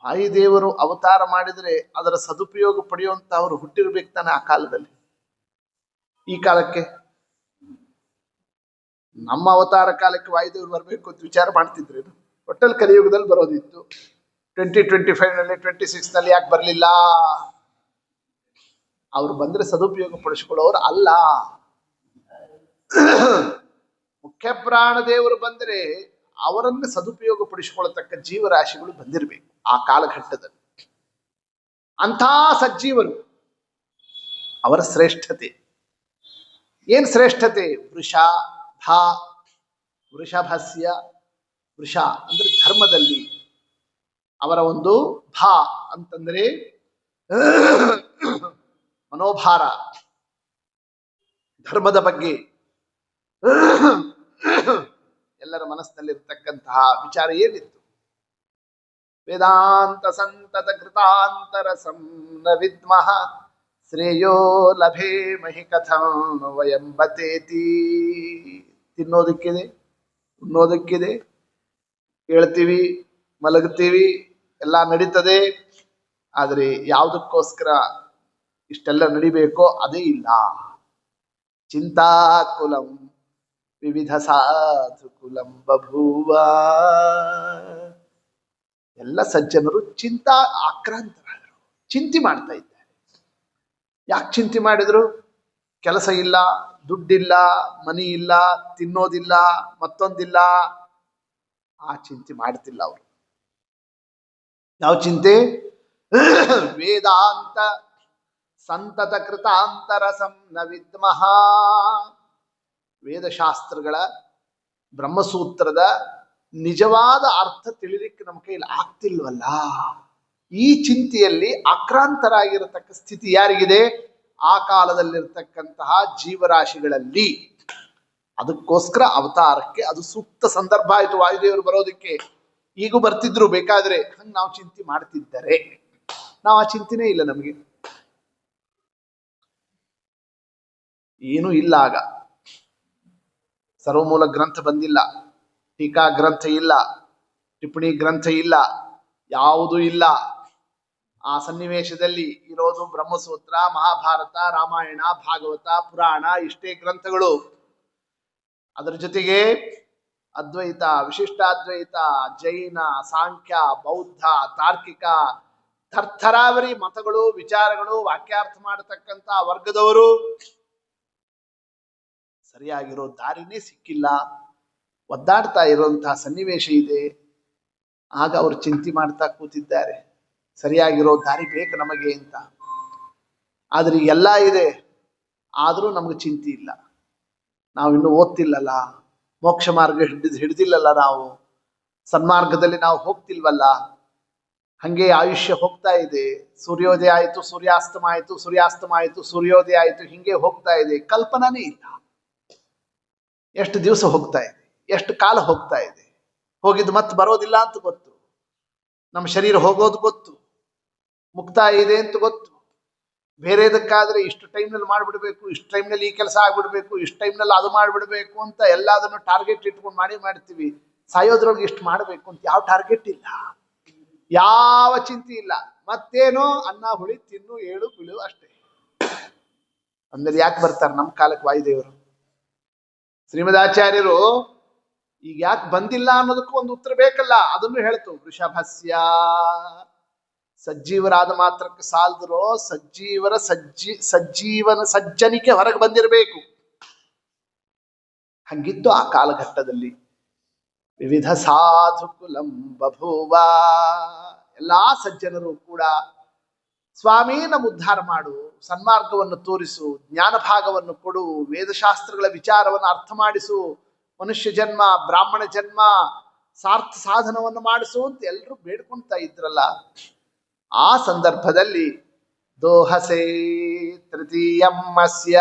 ವಾಯುದೇವರು ಅವತಾರ ಮಾಡಿದರೆ ಅದರ ಸದುಪಯೋಗ ಪಡೆಯುವಂತ ಅವರು ಹುಟ್ಟಿರ್ಬೇಕು ತಾನೆ ಆ ಕಾಲದಲ್ಲಿ. ಈ ಕಾಲಕ್ಕೆ ನಮ್ಮ ಅವತಾರ ಕಾಲಕ್ಕೆ ವಾಯುದೇವರು ಬರಬೇಕು ಅಂತ ವಿಚಾರ ಮಾಡ್ತಿದ್ರು. ಒಟ್ಟಲ್ಲಿ ಕಲಿಯುಗದಲ್ಲಿ ಬರೋದಿತ್ತು. 2025 26 ನಲ್ಲಿ ಯಾಕೆ ಬರಲಿಲ್ಲ? ಅವ್ರು ಬಂದ್ರೆ ಸದುಪಯೋಗ ಪಡಿಸ್ಕೊಳ್ಳೋರು ಅಲ್ಲ. ಮುಖ್ಯ ಪ್ರಾಣದೇವರು ಬಂದರೆ ಅವರನ್ನು ಸದುಪಯೋಗ ಪಡಿಸಿಕೊಳ್ಳತಕ್ಕ ಜೀವರಾಶಿಗಳು ಬಂದಿರಬೇಕು ಆ ಕಾಲಘಟ್ಟದಲ್ಲಿ. ಅಂಥ ಸಜ್ಜೀವರು, ಅವರ ಶ್ರೇಷ್ಠತೆ ಏನ್ ಶ್ರೇಷ್ಠತೆ? ವೃಷಭಸ್ಯ. ವೃಷ ಅಂದ್ರೆ ಧರ್ಮದಲ್ಲಿ ಅವರ ಒಂದು ಭಾ ಅಂತಂದ್ರೆ ಮನೋಭಾರ, ಧರ್ಮದ ಬಗ್ಗೆ ಎಲ್ಲರ ಮನಸ್ಸಿನಲ್ಲಿರ್ತಕ್ಕಂತಹ ವಿಚಾರ ಏನಿತ್ತು? ವೇದಾಂತ ಸಂತತ ಕೃತಾಂತರ ಸಂನ ವಿದ್ಮಃ ಶ್ರೇಯೋ ಲಭೇ ಮಹಿ ಕಥಂ ವಯಂಬತೇತಿ. ತಿನ್ನೋದಕ್ಕಿದೆ, ಉಣ್ಣೋದಕ್ಕಿದೆ, ಹೇಳ್ತೀವಿ, ಮಲಗ್ತೀವಿ, ಎಲ್ಲ ನಡೀತದೆ. ಆದರೆ ಯಾವುದಕ್ಕೋಸ್ಕರ ಇಷ್ಟೆಲ್ಲ ನಡಿಬೇಕೋ ಅದೇ ಇಲ್ಲ. ಚಿಂತಾಕುಲಂ ವಿವಿಧ ಸಾಧುಕುಲಂ ಬಭೂವ. ಎಲ್ಲ ಸಜ್ಜನರು ಚಿಂತಾ ಆಕ್ರಾಂತರಾದರು, ಚಿಂತೆ ಮಾಡ್ತಾ ಇದ್ದಾರೆ. ಯಾಕೆ ಚಿಂತೆ ಮಾಡಿದ್ರು? ಕೆಲಸ ಇಲ್ಲ, ದುಡ್ಡಿಲ್ಲ, ಮನಿ ಇಲ್ಲ, ತಿನ್ನೋದಿಲ್ಲ, ಮತ್ತೊಂದಿಲ್ಲ. ಆ ಚಿಂತೆ ಮಾಡ್ತಿಲ್ಲ ಅವರು. ಯಾವ ಚಿಂತೆ? ವೇದಾಂತ ಸಂತತ ಕೃತಾಂತರ ಸಂನ ವಿದ್ಮಃ. ವೇದಶಾಸ್ತ್ರಗಳ ಬ್ರಹ್ಮಸೂತ್ರದ ನಿಜವಾದ ಅರ್ಥ ತಿಳಿಲಿಕ್ಕೆ ನಮ್ಮ ಕೈಯಲ್ಲಿ ಆಗ್ತಿಲ್ವಲ್ಲ. ಈ ಚಿಂತೆಯಲ್ಲಿ ಆಕ್ರಾಂತರಾಗಿರತಕ್ಕ ಸ್ಥಿತಿ ಯಾರಿಗಿದೆ? ಆ ಕಾಲದಲ್ಲಿರ್ತಕ್ಕಂತಹ ಜೀವರಾಶಿಗಳಲ್ಲಿ. ಅದಕ್ಕೋಸ್ಕರ ಅವತಾರಕ್ಕೆ ಅದು ಸೂಕ್ತ ಸಂದರ್ಭ ಆಯಿತು ವಾಯುದೇವರು ಬರೋದಕ್ಕೆ. ಈಗೂ ಬರ್ತಿದ್ರು ಬೇಕಾದ್ರೆ, ಹಂಗೆ ನಾವು ಚಿಂತೆ ಮಾಡ್ತಿದ್ದರೆ. ನಾವು ಆ ಚಿಂತೆನೇ ಇಲ್ಲ, ನಮಗೆ ಏನೂ ಇಲ್ಲ. ಆಗ ಸರ್ವಮೂಲ ಗ್ರಂಥ ಬಂದಿಲ್ಲ, ಟೀಕಾ ಗ್ರಂಥ ಇಲ್ಲ, ಟಿಪ್ಪಣಿ ಗ್ರಂಥ ಇಲ್ಲ, ಯಾವುದೂ ಇಲ್ಲ. ಆ ಸನ್ನಿವೇಶದಲ್ಲಿ ಇರೋದು ಬ್ರಹ್ಮಸೂತ್ರ, ಮಹಾಭಾರತ, ರಾಮಾಯಣ, ಭಾಗವತ, ಪುರಾಣ, ಇಷ್ಟೇ ಗ್ರಂಥಗಳು. ಅದರ ಜೊತೆಗೆ ಅದ್ವೈತ, ವಿಶಿಷ್ಟಾದ್ವೈತ, ಜೈನ, ಸಾಂಖ್ಯ, ಬೌದ್ಧ, ತಾರ್ಕಿಕ, ಥರ್ಥರಾವರಿ ಮತಗಳು, ವಿಚಾರಗಳು, ವಾಕ್ಯಾರ್ಥ ಮಾಡತಕ್ಕಂಥ ವರ್ಗದವರು ಸರಿಯಾಗಿರೋ ದಾರಿನೇ ಸಿಕ್ಕಿಲ್ಲ, ಒದ್ದಾಡ್ತಾ ಇರುವಂತಹ ಸನ್ನಿವೇಶ ಇದೆ. ಆಗ ಅವರು ಚಿಂತೆ ಮಾಡ್ತಾ ಕೂತಿದ್ದಾರೆ, ಸರಿಯಾಗಿರೋ ದಾರಿ ಬೇಕು ನಮಗೆ ಅಂತ. ಆದ್ರೆ ಎಲ್ಲ ಇದೆ, ಆದರೂ ನಮಗೆ ಚಿಂತೆ ಇಲ್ಲ. ನಾವಿನ್ನೂ ಓದ್ತಿಲ್ಲಲ್ಲ, ಮೋಕ್ಷ ಮಾರ್ಗ ಹಿಡಿದಿಲ್ಲಲ್ಲ, ನಾವು ಸನ್ಮಾರ್ಗದಲ್ಲಿ ನಾವು ಹೋಗ್ತಿಲ್ವಲ್ಲ. ಹಂಗೆ ಆಯುಷ್ಯ ಹೋಗ್ತಾ ಇದೆ. ಸೂರ್ಯೋದಯ ಆಯಿತು, ಸೂರ್ಯಾಸ್ತಮ ಆಯಿತು, ಸೂರ್ಯಾಸ್ತಮ ಆಯಿತು, ಸೂರ್ಯೋದಯ ಆಯಿತು, ಹಿಂಗೆ ಹೋಗ್ತಾ ಇದೆ. ಕಲ್ಪನಾನೇ ಇಲ್ಲ. ಎಷ್ಟು ದಿವಸ ಹೋಗ್ತಾ ಇದೆ, ಎಷ್ಟು ಕಾಲ ಹೋಗ್ತಾ ಇದೆ. ಹೋಗಿದ್ದು ಮತ್ತೆ ಬರೋದಿಲ್ಲ ಅಂತ ಗೊತ್ತು, ನಮ್ಮ ಶರೀರ ಹೋಗೋದು ಗೊತ್ತು, ಮುಕ್ತಾಯ ಇದೆ ಅಂತ ಗೊತ್ತು. ಬೇರೆದಕ್ಕಾದ್ರೆ ಇಷ್ಟು ಟೈಮ್ನಲ್ಲಿ ಮಾಡಿಬಿಡ್ಬೇಕು, ಇಷ್ಟು ಟೈಮ್ನಲ್ಲಿ ಈ ಕೆಲಸ ಆಗ್ಬಿಡ್ಬೇಕು, ಇಷ್ಟು ಟೈಮ್ನಲ್ಲಿ ಅದು ಮಾಡಿಬಿಡ್ಬೇಕು ಅಂತ ಎಲ್ಲದನ್ನು ಟಾರ್ಗೆಟ್ ಇಟ್ಕೊಂಡು ಮಾಡ್ತೀವಿ. ಸಾಯೋದ್ರೊಳಗೆ ಇಷ್ಟು ಮಾಡಬೇಕು ಅಂತ ಯಾವ ಟಾರ್ಗೆಟ್ ಇಲ್ಲ, ಯಾವ ಚಿಂತೆ ಇಲ್ಲ. ಮತ್ತೇನೋ ಅನ್ನ ಹುಳಿ ತಿನ್ನು, ಏಳು ಬೀಳು ಅಷ್ಟೇ. ಅಂದ್ಮೇಲೆ ಯಾಕೆ ಬರ್ತಾರೆ ನಮ್ಮ ಕಾಲಕ್ಕೆ ವಾಯುದೇವರು? ಶ್ರೀಮದಾಚಾರ್ಯರು ಈಗ ಯಾಕೆ ಬಂದಿಲ್ಲ ಅನ್ನೋದಕ್ಕೂ ಒಂದು ಉತ್ತರ ಬೇಕಲ್ಲ. ಅದನ್ನು ಹೇಳ್ತು. ವೃಷಭಸ್ಯ, ಸಜ್ಜೀವರಾದ ಮಾತ್ರಕ್ಕೆ ಸಾಲದ್ರು, ಸಜ್ಜೀವನ ಸಜ್ಜನಿಕೆ ಹೊರಗೆ ಬಂದಿರಬೇಕು. ಹಂಗಿತ್ತು ಆ ಕಾಲಘಟ್ಟದಲ್ಲಿ. ವಿವಿಧ ಸಾಧು ಕುಲಂ ಬಭೂವ, ಎಲ್ಲಾ ಸಜ್ಜನರು ಕೂಡ ಸ್ವಾಮಿ ನಮ್ಮ ಉದ್ಧಾರ ಮಾಡು, ಸನ್ಮಾರ್ಗವನ್ನು ತೋರಿಸು, ಜ್ಞಾನ ಭಾಗವನ್ನು ಕೊಡು, ವೇದಶಾಸ್ತ್ರಗಳ ವಿಚಾರವನ್ನು ಅರ್ಥ ಮಾಡಿಸು, ಮನುಷ್ಯ ಜನ್ಮ, ಬ್ರಾಹ್ಮಣ ಜನ್ಮ, ಸಾರ್ಥ ಸಾಧನವನ್ನು ಮಾಡಿಸು ಅಂತ ಎಲ್ಲರೂ ಬೇಡ್ಕೊಳ್ತಾ ಇದ್ರಲ್ಲ. ಆ ಸಂದರ್ಭದಲ್ಲಿ ದೋಹಸೆ ತೃತೀಯಮ್ಮಸ್ಯ,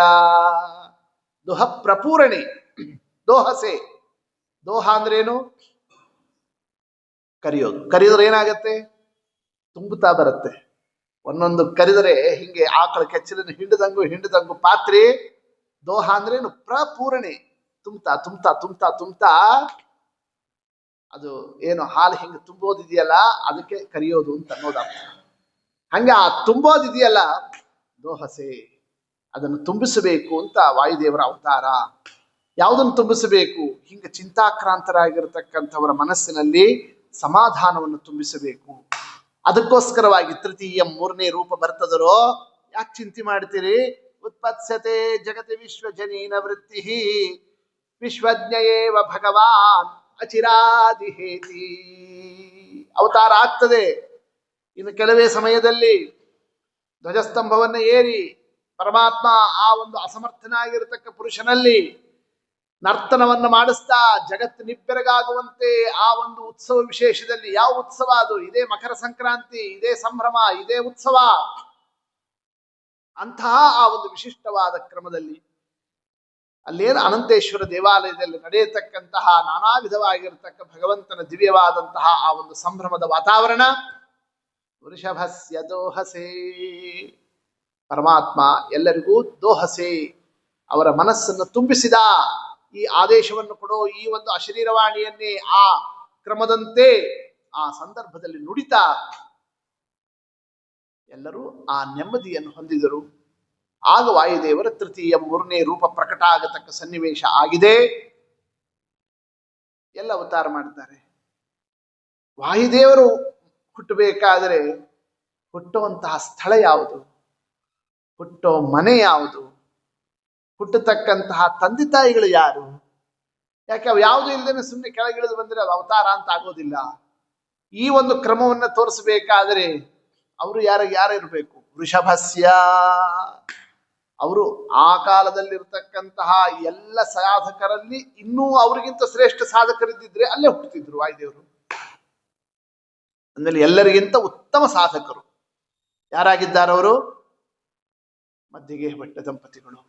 ದೋಹ ಪ್ರಪೂರಣಿ. ದೋಹಸೆ, ದೋಹ ಅಂದ್ರೇನು? ಕರಿಯೋದು. ಕರಿಯೋದ್ರೆ ಏನಾಗತ್ತೆ? ತುಂಬುತ್ತಾ ಬರುತ್ತೆ. ಒಂದೊಂದು ಕರಿದರೆ ಹಿಂಗೆ ಆಕಳ ಕೆಚ್ಚಲಿನ ಹಿಂಡದಂಗು ಪಾತ್ರೆ. ದೋಹ ಅಂದ್ರೇನು? ಪ್ರಪೂರಣೆ. ತುಂಬ್ತಾ ತುಂಬ್ತಾ ತುಂಬ್ತಾ ತುಂಬ್ತಾ ಅದು ಏನು ಹಾಲು ಹಿಂಗೆ ತುಂಬೋದಿದೆಯಲ್ಲ, ಅದಕ್ಕೆ ಕರಿಯೋದು ಅಂತ ಅನ್ನೋದರ್ಥ. ಹಂಗೆ ಆ ತುಂಬೋದಿದೆಯಲ್ಲ ದೋಹಸೆ, ಅದನ್ನು ತುಂಬಿಸಬೇಕು ಅಂತ ವಾಯುದೇವರ ಅವತಾರ. ಯಾವುದನ್ನು ತುಂಬಿಸಬೇಕು? ಹಿಂಗೆ ಚಿಂತಾಕ್ರಾಂತರಾಗಿರ್ತಕ್ಕಂಥವರ ಮನಸ್ಸಿನಲ್ಲಿ ಸಮಾಧಾನವನ್ನು ತುಂಬಿಸಬೇಕು. ಅದಕ್ಕೋಸ್ಕರವಾಗಿ ತೃತೀಯ, ಮೂರನೇ ರೂಪ ಬರ್ತದರೋ. ಯಾಕೆ ಚಿಂತೆ ಮಾಡ್ತೀರಿ? ಉತ್ಪತ್ಸತೆ ಜಗತಿ ವಿಶ್ವಜನೀನ ವೃತ್ತಿ, ವಿಶ್ವಜ್ಞಯೇವ ಭಗವಾನ್ ಅಚಿರಾದಿಹೇತಿ. ಅವತಾರ ಆಗ್ತದೆ ಇನ್ನು ಕೆಲವೇ ಸಮಯದಲ್ಲಿ. ಧ್ವಜಸ್ತಂಭವನ್ನು ಏರಿ ಪರಮಾತ್ಮ ಆ ಒಂದು ಅಸಮರ್ಥನಾಗಿರತಕ್ಕ ಪುರುಷನಲ್ಲಿ ನರ್ತನವನ್ನು ಮಾಡಿಸ್ತಾ ಜಗತ್ತು ನಿಬ್ಬೆರಗಾಗುವಂತೆ ಆ ಒಂದು ಉತ್ಸವ ವಿಶೇಷದಲ್ಲಿ. ಯಾವ ಉತ್ಸವ ಅದು? ಇದೇ ಮಕರ ಸಂಕ್ರಾಂತಿ, ಇದೇ ಸಂಭ್ರಮ, ಇದೇ ಉತ್ಸವ. ಅಂತಹ ಆ ಒಂದು ವಿಶಿಷ್ಟವಾದ ಕ್ರಮದಲ್ಲಿ ಅಲ್ಲೇನು ಅನಂತೇಶ್ವರ ದೇವಾಲಯದಲ್ಲಿ ನಡೆಯತಕ್ಕಂತಹ ನಾನಾ ವಿಧವಾಗಿರತಕ್ಕ ಭಗವಂತನ ದಿವ್ಯವಾದಂತಹ ಆ ಒಂದು ಸಂಭ್ರಮದ ವಾತಾವರಣ. ವೃಷಭಸ್ಯ ದೋಹಸೆ, ಪರಮಾತ್ಮ ಎಲ್ಲರಿಗೂ ದೋಹಸೆ, ಅವರ ಮನಸ್ಸನ್ನು ತುಂಬಿಸಿದ. ಈ ಆದೇಶವನ್ನು ಕೊಡೋ ಈ ಒಂದು ಅಶರೀರವಾಣಿಯನ್ನೇ ಆ ಕ್ರಮದಂತೆ ಆ ಸಂದರ್ಭದಲ್ಲಿ ನುಡಿತಾ ಎಲ್ಲರೂ ಆ ನೆಮ್ಮದಿಯನ್ನು ಹೊಂದಿದರು. ಆಗ ವಾಯುದೇವರ ತೃತೀಯ, ಮೂರನೇ ರೂಪ ಪ್ರಕಟ ಆಗತಕ್ಕ ಸನ್ನಿವೇಶ ಆಗಿದೆ. ಎಲ್ಲ ಅವತಾರ ಮಾಡ್ತಾರೆ. ವಾಯುದೇವರು ಹುಟ್ಟಬೇಕಾದರೆ ಹುಟ್ಟುವಂತಹ ಸ್ಥಳ ಯಾವುದು? ಹುಟ್ಟೋ ಮನೆ ಯಾವುದು? ಹುಟ್ಟತಕ್ಕಂತಹ ತಂದೆ ತಾಯಿಗಳು ಯಾರು? ಯಾಕೆ ಅವು ಯಾವುದು ಇಲ್ಲದೇನೆ ಸುಮ್ಮನೆ ಕೆಳಗಿಳಿದು ಬಂದರೆ ಅದು ಅವತಾರ ಅಂತ ಆಗೋದಿಲ್ಲ. ಈ ಒಂದು ಕ್ರಮವನ್ನು ತೋರಿಸಬೇಕಾದರೆ ಅವರು ಯಾರಿರಬೇಕು? ವೃಷಭಸ್ಯ, ಅವರು ಆ ಕಾಲದಲ್ಲಿರ್ತಕ್ಕಂತಹ ಎಲ್ಲ ಸಾಧಕರಲ್ಲಿ ಇನ್ನೂ ಅವರಿಗಿಂತ ಶ್ರೇಷ್ಠ ಸಾಧಕರಿದ್ದಿದ್ರೆ ಅಲ್ಲೇ ಹುಟ್ಟುತ್ತಿದ್ರು ವಾಯುದೇವರು. ಅಂದಲ್ಲಿ ಎಲ್ಲರಿಗಿಂತ ಉತ್ತಮ ಸಾಧಕರು ಯಾರಾಗಿದ್ದಾರೆ? ಅವರು ಮಧ್ಯಗೆ ಭಟ್ಟ ದಂಪತಿಗಳು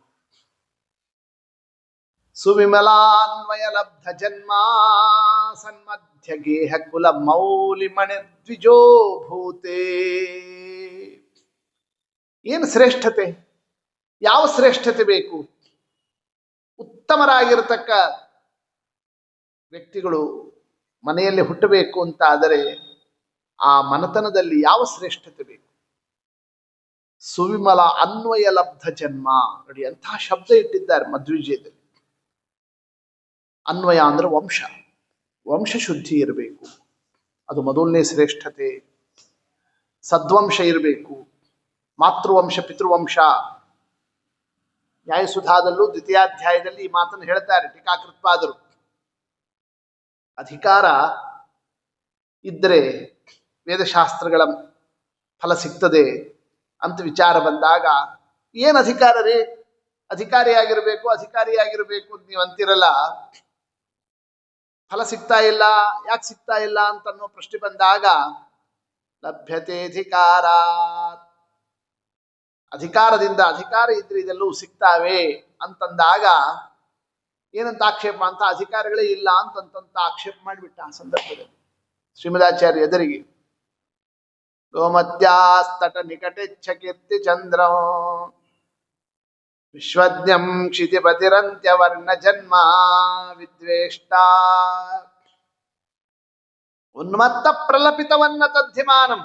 ಸುವಿಮಲಾನ್ವಯ ಲಬ್ಧ ಜನ್ಮ ಸನ್ಮಧ್ಯ ಗೇಹ ಕುಲ ಮೌಲಿ ಮಣಿ ದ್ವಿಜೋ ಭೂತೆ. ಏನು ಶ್ರೇಷ್ಠತೆ? ಯಾವ ಶ್ರೇಷ್ಠತೆ ಬೇಕು? ಉತ್ತಮರಾಗಿರತಕ್ಕ ವ್ಯಕ್ತಿಗಳು ಮನೆಯಲ್ಲಿ ಹುಟ್ಟಬೇಕು ಅಂತ ಆದರೆ ಆ ಮನತನದಲ್ಲಿ ಯಾವ ಶ್ರೇಷ್ಠತೆ ಬೇಕು? ಸುವಿಮಲ ಅನ್ವಯ ಲಬ್ಧ ಜನ್ಮ. ನೋಡಿ, ಅಂತಹ ಶಬ್ದ ಇಟ್ಟಿದ್ದಾರೆ ಮಧ್ವಿಜಯದಲ್ಲಿ. ಅನ್ವಯ ಅಂದ್ರೆ ವಂಶ, ವಂಶಶುದ್ಧಿ ಇರಬೇಕು, ಅದು ಮೊದಲನೇ ಶ್ರೇಷ್ಠತೆ. ಸದ್ವಂಶ ಇರಬೇಕು, ಮಾತೃವಂಶ ಪಿತೃವಂಶ. ನ್ಯಾಯಸುಧಾದಲ್ಲೂ ದ್ವಿತೀಯಾಧ್ಯಾಯದಲ್ಲಿ ಈ ಮಾತನ್ನು ಹೇಳ್ತಾರೆ ಟೀಕಾಕೃತ್ಪಾದರು. ಅಧಿಕಾರ ಇದ್ದರೆ ವೇದಶಾಸ್ತ್ರಗಳ ಫಲ ಸಿಗ್ತದೆ ಅಂತ ವಿಚಾರ ಬಂದಾಗ, ಏನು ಅಧಿಕಾರ ರೀ, ಅಧಿಕಾರಿಯಾಗಿರ್ಬೇಕು ಅಧಿಕಾರಿಯಾಗಿರ್ಬೇಕು ಅಂತ ನೀವು ಅಂತಿರಲ್ಲ, ಫಲ ಸಿಗ್ತಾ ಇಲ್ಲ, ಯಾಕೆ ಸಿಗ್ತಾ ಇಲ್ಲ ಅಂತ ಅನ್ನೋ ಪ್ರಶ್ನೆ ಬಂದಾಗ, ಲಭ್ಯತೆ ಅಧಿಕಾರ, ಅಧಿಕಾರದಿಂದ, ಅಧಿಕಾರ ಇದ್ರೆ ಇದೆಲ್ಲವೂ ಸಿಗ್ತಾವೆ ಅಂತಂದಾಗ ಏನಂತ ಆಕ್ಷೇಪ ಅಂತ, ಅಧಿಕಾರಿಗಳೇ ಇಲ್ಲ ಅಂತಂತ ಆಕ್ಷೇಪ ಮಾಡಿಬಿಟ್ಟ ಆ ಸಂದರ್ಭದಲ್ಲಿ ಶ್ರೀಮದಾಚಾರ್ಯ ಎದುರಿಗೆ. ಗೋಮತ್ಯಾಸ್ತಟ ನಿಕಟೆಚ್ಛ ಕೀರ್ತಿ ಚಂದ್ರ ವಿಶ್ವಜ್ಞಂ ಕ್ಷಿತಿಪತಿರಂತ್ಯ ವರ್ಣ ಜನ್ಮ ವಿದ್ವೇಷ್ಟ ಉನ್ಮತ್ತ ಪ್ರಲಪಿತವನ್ನ ತದ್ಧಿಮಾನಂ.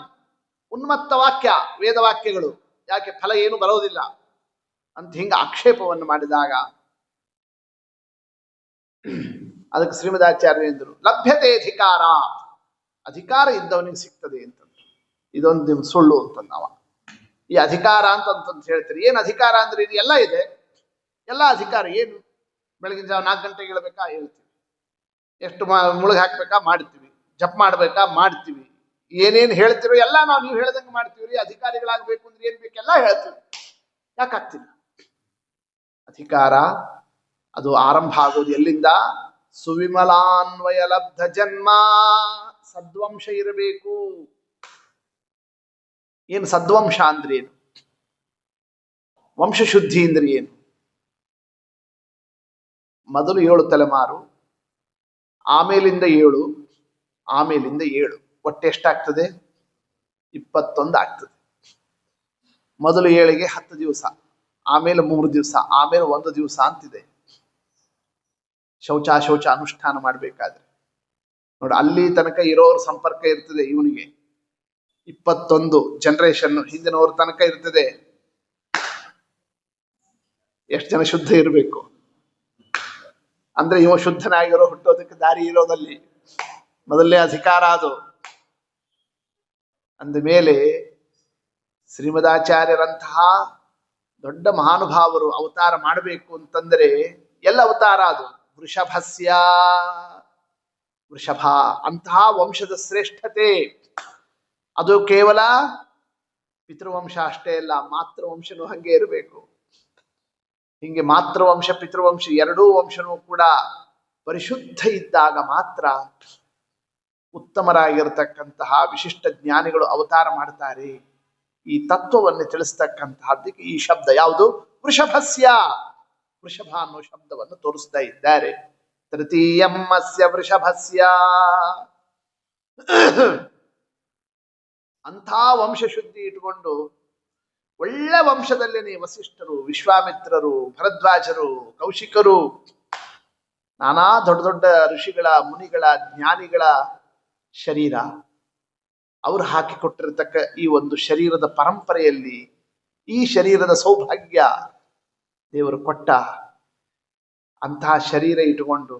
ಉನ್ಮತ್ತ ವಾಕ್ಯ, ವೇದವಾಕ್ಯಗಳು, ಯಾಕೆ ಫಲ ಏನು ಬರೋದಿಲ್ಲ ಅಂತ ಹಿಂಗ ಆಕ್ಷೇಪವನ್ನು ಮಾಡಿದಾಗ ಅದಕ್ಕೆ ಶ್ರೀಮದಾಚಾರ್ಯ ಎಂದರು, ಲಭ್ಯತೆ ಅಧಿಕಾರ, ಅಧಿಕಾರ ಇದ್ದವನಿಗೆ ಸಿಗ್ತದೆ ಅಂತಂದ್ರು. ಇದೊಂದು ಸುಳ್ಳು ಅಂತ ನಾವು ಈ ಅಧಿಕಾರ ಅಂತಂತ ಹೇಳ್ತೀರಿ. ಏನು ಅಧಿಕಾರ ಅಂದ್ರೆ ಇದು ಎಲ್ಲ ಇದೆ, ಎಲ್ಲ ಅಧಿಕಾರ. ಏನು ಬೆಳಗಿನ ಜಾವ 4 ಗಂಟೆಗೆ ಹೇಳ್ಬೇಕಾ ಹೇಳ್ತೀವಿ, ಎಷ್ಟು ಮುಳುಗ್ ಹಾಕ್ಬೇಕಾ ಮಾಡ್ತೀವಿ, ಜಪ್ ಮಾಡ್ಬೇಕಾ ಮಾಡ್ತೀವಿ, ಏನೇನು ಹೇಳ್ತಿರೋ ಎಲ್ಲ ನಾವು ನೀವು ಹೇಳ್ದಂಗೆ ಮಾಡ್ತೀವಿ. ಅಧಿಕಾರಿಗಳಾಗಬೇಕು ಅಂದ್ರೆ ಏನ್ ಬೇಕೆಲ್ಲ ಹೇಳ್ತೀವಿ, ಯಾಕಾಗ್ತಿಲ್ಲ? ಅಧಿಕಾರ ಅದು ಆರಂಭ ಆಗೋದು ಎಲ್ಲಿಂದ? ಸುವಿಮಲಾನ್ವಯ ಲಬ್ಧ ಜನ್ಮ, ಸದ್ವಂಶ ಇರಬೇಕು. ಏನು ಸದ್ವಂಶ ಅಂದ್ರೆ ಏನು? ವಂಶಶುದ್ಧಿ ಅಂದ್ರೆ ಏನು? ಮೊದಲು 7 ತಲೆಮಾರು, ಆಮೇಲಿಂದ 7, ಆಮೇಲಿಂದ 7, ಒಟ್ಟು ಎಷ್ಟಾಗ್ತದೆ? 21 ಆಗ್ತದೆ. ಮೊದಲು 7ಗೆ 10 ದಿವಸ, ಆಮೇಲೆ 3 ದಿವಸ, ಆಮೇಲೆ 1 ದಿವಸ ಅಂತಿದೆ ಶೌಚ ಅನುಷ್ಠಾನ ಮಾಡಬೇಕಾದ್ರೆ. ನೋಡಿ, ಅಲ್ಲಿ ತನಕ ಇರೋರ ಸಂಪರ್ಕ ಇರ್ತದೆ ಇವನಿಗೆ. 21 ಜನರೇಷನ್ ಹಿಂದಿನವ್ರ ತನಕ ಇರ್ತದೆ. ಎಷ್ಟು ಜನ ಶುದ್ಧ ಇರಬೇಕು ಅಂದ್ರೆ ಇವ ಶುದ್ಧನಾಗಿರೋ ಹುಟ್ಟೋದಕ್ಕೆ ದಾರಿ ಇರೋದಲ್ಲಿ ಮೊದಲನೇ ಅಧಿಕಾರ ಅದು. ಅಂದ ಮೇಲೆ ಶ್ರೀಮದಾಚಾರ್ಯರಂತಹ ದೊಡ್ಡ ಮಹಾನುಭಾವರು ಅವತಾರ ಮಾಡಬೇಕು ಅಂತಂದ್ರೆ ಎಲ್ಲ ಅವತಾರ ಅದು. ವೃಷಭಸ್ಯ, ವೃಷಭ ಅಂತಹ ವಂಶದ ಶ್ರೇಷ್ಠತೆ ಅದು ಕೇವಲ ಪಿತೃವಂಶ ಅಷ್ಟೇ ಅಲ್ಲ, ಮಾತೃವಂಶನೂ ಹಂಗೆ ಇರಬೇಕು. ಹಿಂಗೆ ಮಾತೃವಂಶ ಪಿತೃವಂಶ ಎರಡೂ ವಂಶನೂ ಕೂಡ ಪರಿಶುದ್ಧ ಇದ್ದಾಗ ಮಾತ್ರ ಉತ್ತಮರಾಗಿರ್ತಕ್ಕಂತಹ ವಿಶಿಷ್ಟ ಜ್ಞಾನಿಗಳು ಅವತಾರ ಮಾಡ್ತಾರೆ. ಈ ತತ್ವವನ್ನು ತಿಳಿಸ್ತಕ್ಕಂತಹದ್ದಕ್ಕೆ ಈ ಶಬ್ದ ಯಾವುದು? ವೃಷಭಸ್ಯ. ವೃಷಭ ಅನ್ನೋ ಶಬ್ದವನ್ನು ತೋರಿಸ್ತಾ ಇದ್ದಾರೆ. ತೃತೀಯಂ ಅಸ್ಯ ವೃಷಭಸ್ಯ. ಅಂಥ ವಂಶಶುದ್ಧಿ ಇಟ್ಕೊಂಡು ಒಳ್ಳೆ ವಂಶದಲ್ಲೇನೆ ವಸಿಷ್ಠರು, ವಿಶ್ವಾಮಿತ್ರರು, ಭರದ್ವಾಜರು, ಕೌಶಿಕರು, ನಾನಾ ದೊಡ್ಡ ದೊಡ್ಡ ಋಷಿಗಳ, ಮುನಿಗಳ, ಜ್ಞಾನಿಗಳ ಶರೀರ, ಅವರು ಹಾಕಿಕೊಟ್ಟಿರತಕ್ಕ ಈ ಒಂದು ಶರೀರದ ಪರಂಪರೆಯಲ್ಲಿ ಈ ಶರೀರದ ಸೌಭಾಗ್ಯ ದೇವರು ಕೊಟ್ಟ ಅಂತಹ ಶರೀರ ಇಟ್ಟುಕೊಂಡು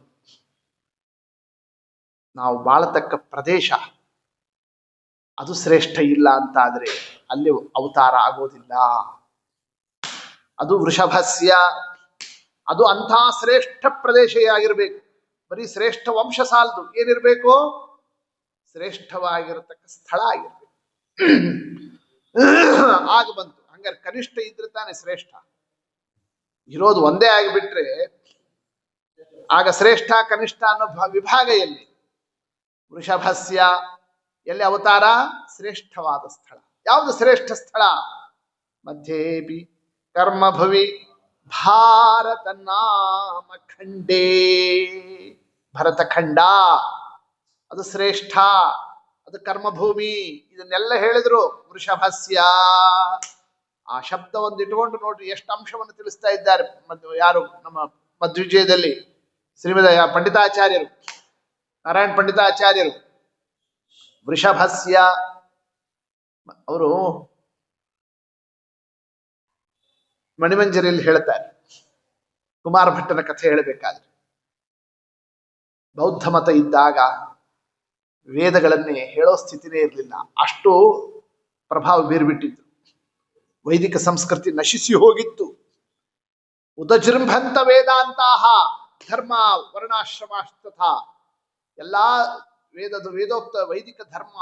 ನಾವು ಬಾಳತಕ್ಕ ಪ್ರದೇಶ ಅದು ಶ್ರೇಷ್ಠ ಇಲ್ಲ ಅಂತ ಆದ್ರೆ ಅಲ್ಲಿ ಅವತಾರ ಆಗೋದಿಲ್ಲ. ಅದು ವೃಷಭಸ್ಯ, ಅದು ಅಂಥ ಶ್ರೇಷ್ಠ ಪ್ರದೇಶ ಆಗಿರ್ಬೇಕು. ಬರೀ ಶ್ರೇಷ್ಠ ವಂಶ ಸಾಲದು, ಏನಿರ್ಬೇಕು? ಶ್ರೇಷ್ಠವಾಗಿರತಕ್ಕ ಸ್ಥಳ ಆಗಿರ್ಬೇಕು. ಆಗ ಬಂತು. ಹಂಗಾರೆ ಕನಿಷ್ಠ ಇದ್ರೆ ತಾನೆ ಶ್ರೇಷ್ಠ. ಇರೋದು ಒಂದೇ ಆಗಿಬಿಟ್ರೆ ಆಗ ಶ್ರೇಷ್ಠ ಕನಿಷ್ಠ ಅನ್ನೋ ವಿಭಾಗ ಎಲ್ಲಿ? ವೃಷಭಸ್ಯ ಎಲ್ಲಿ ಅವತಾರ? ಶ್ರೇಷ್ಠವಾದ ಸ್ಥಳ. ಯಾವುದು ಶ್ರೇಷ್ಠ ಸ್ಥಳ? ಮಧ್ಯೇಪಿ ಕರ್ಮಭುವಿ ಭಾರತ ನಾಮ ಖಂಡೇ. ಭರತಖಂಡ ಅದು ಶ್ರೇಷ್ಠ, ಅದು ಕರ್ಮಭೂಮಿ. ಇದನ್ನೆಲ್ಲ ಹೇಳಿದ್ರು ವೃಷಭಸ್ಯ. ಆ ಶಬ್ದ ಒಂದು ಇಟ್ಕೊಂಡು ನೋಡ್ರಿ ಎಷ್ಟು ಅಂಶವನ್ನು ತಿಳಿಸ್ತಾ ಇದ್ದಾರೆ. ಯಾರು ನಮ್ಮ ಮಧ್ವಿಜಯದಲ್ಲಿ ಶ್ರೀಮದ ಪಂಡಿತಾಚಾರ್ಯರು, ನಾರಾಯಣ ಪಂಡಿತಾಚಾರ್ಯರು. ವೃಷಭಸ್ಯ ಅವರು ಮಣಿಮಂಜರಿಯಲ್ಲಿ ಹೇಳ್ತಾರೆ, ಕುಮಾರ ಭಟ್ಟನ ಕಥೆ ಹೇಳಬೇಕಾದ್ರೆ ಬೌದ್ಧ ಮತ ಇದ್ದಾಗ ವೇದಗಳನ್ನೇ ಹೇಳೋ ಸ್ಥಿತಿನೇ ಇರಲಿಲ್ಲ, ಅಷ್ಟು ಪ್ರಭಾವ ಬೀರ್ಬಿಟ್ಟಿತ್ತು. ವೈದಿಕ ಸಂಸ್ಕೃತಿ ನಶಿಸಿ ಹೋಗಿತ್ತು. ಉದಜೃಂಭಂತ ವೇದಾಂತಹ ಧರ್ಮ ವರ್ಣಾಶ್ರಮಾಸ್ತಥ. ಎಲ್ಲಾ ವೇದೋಕ್ತ ವೈದಿಕ ಧರ್ಮ,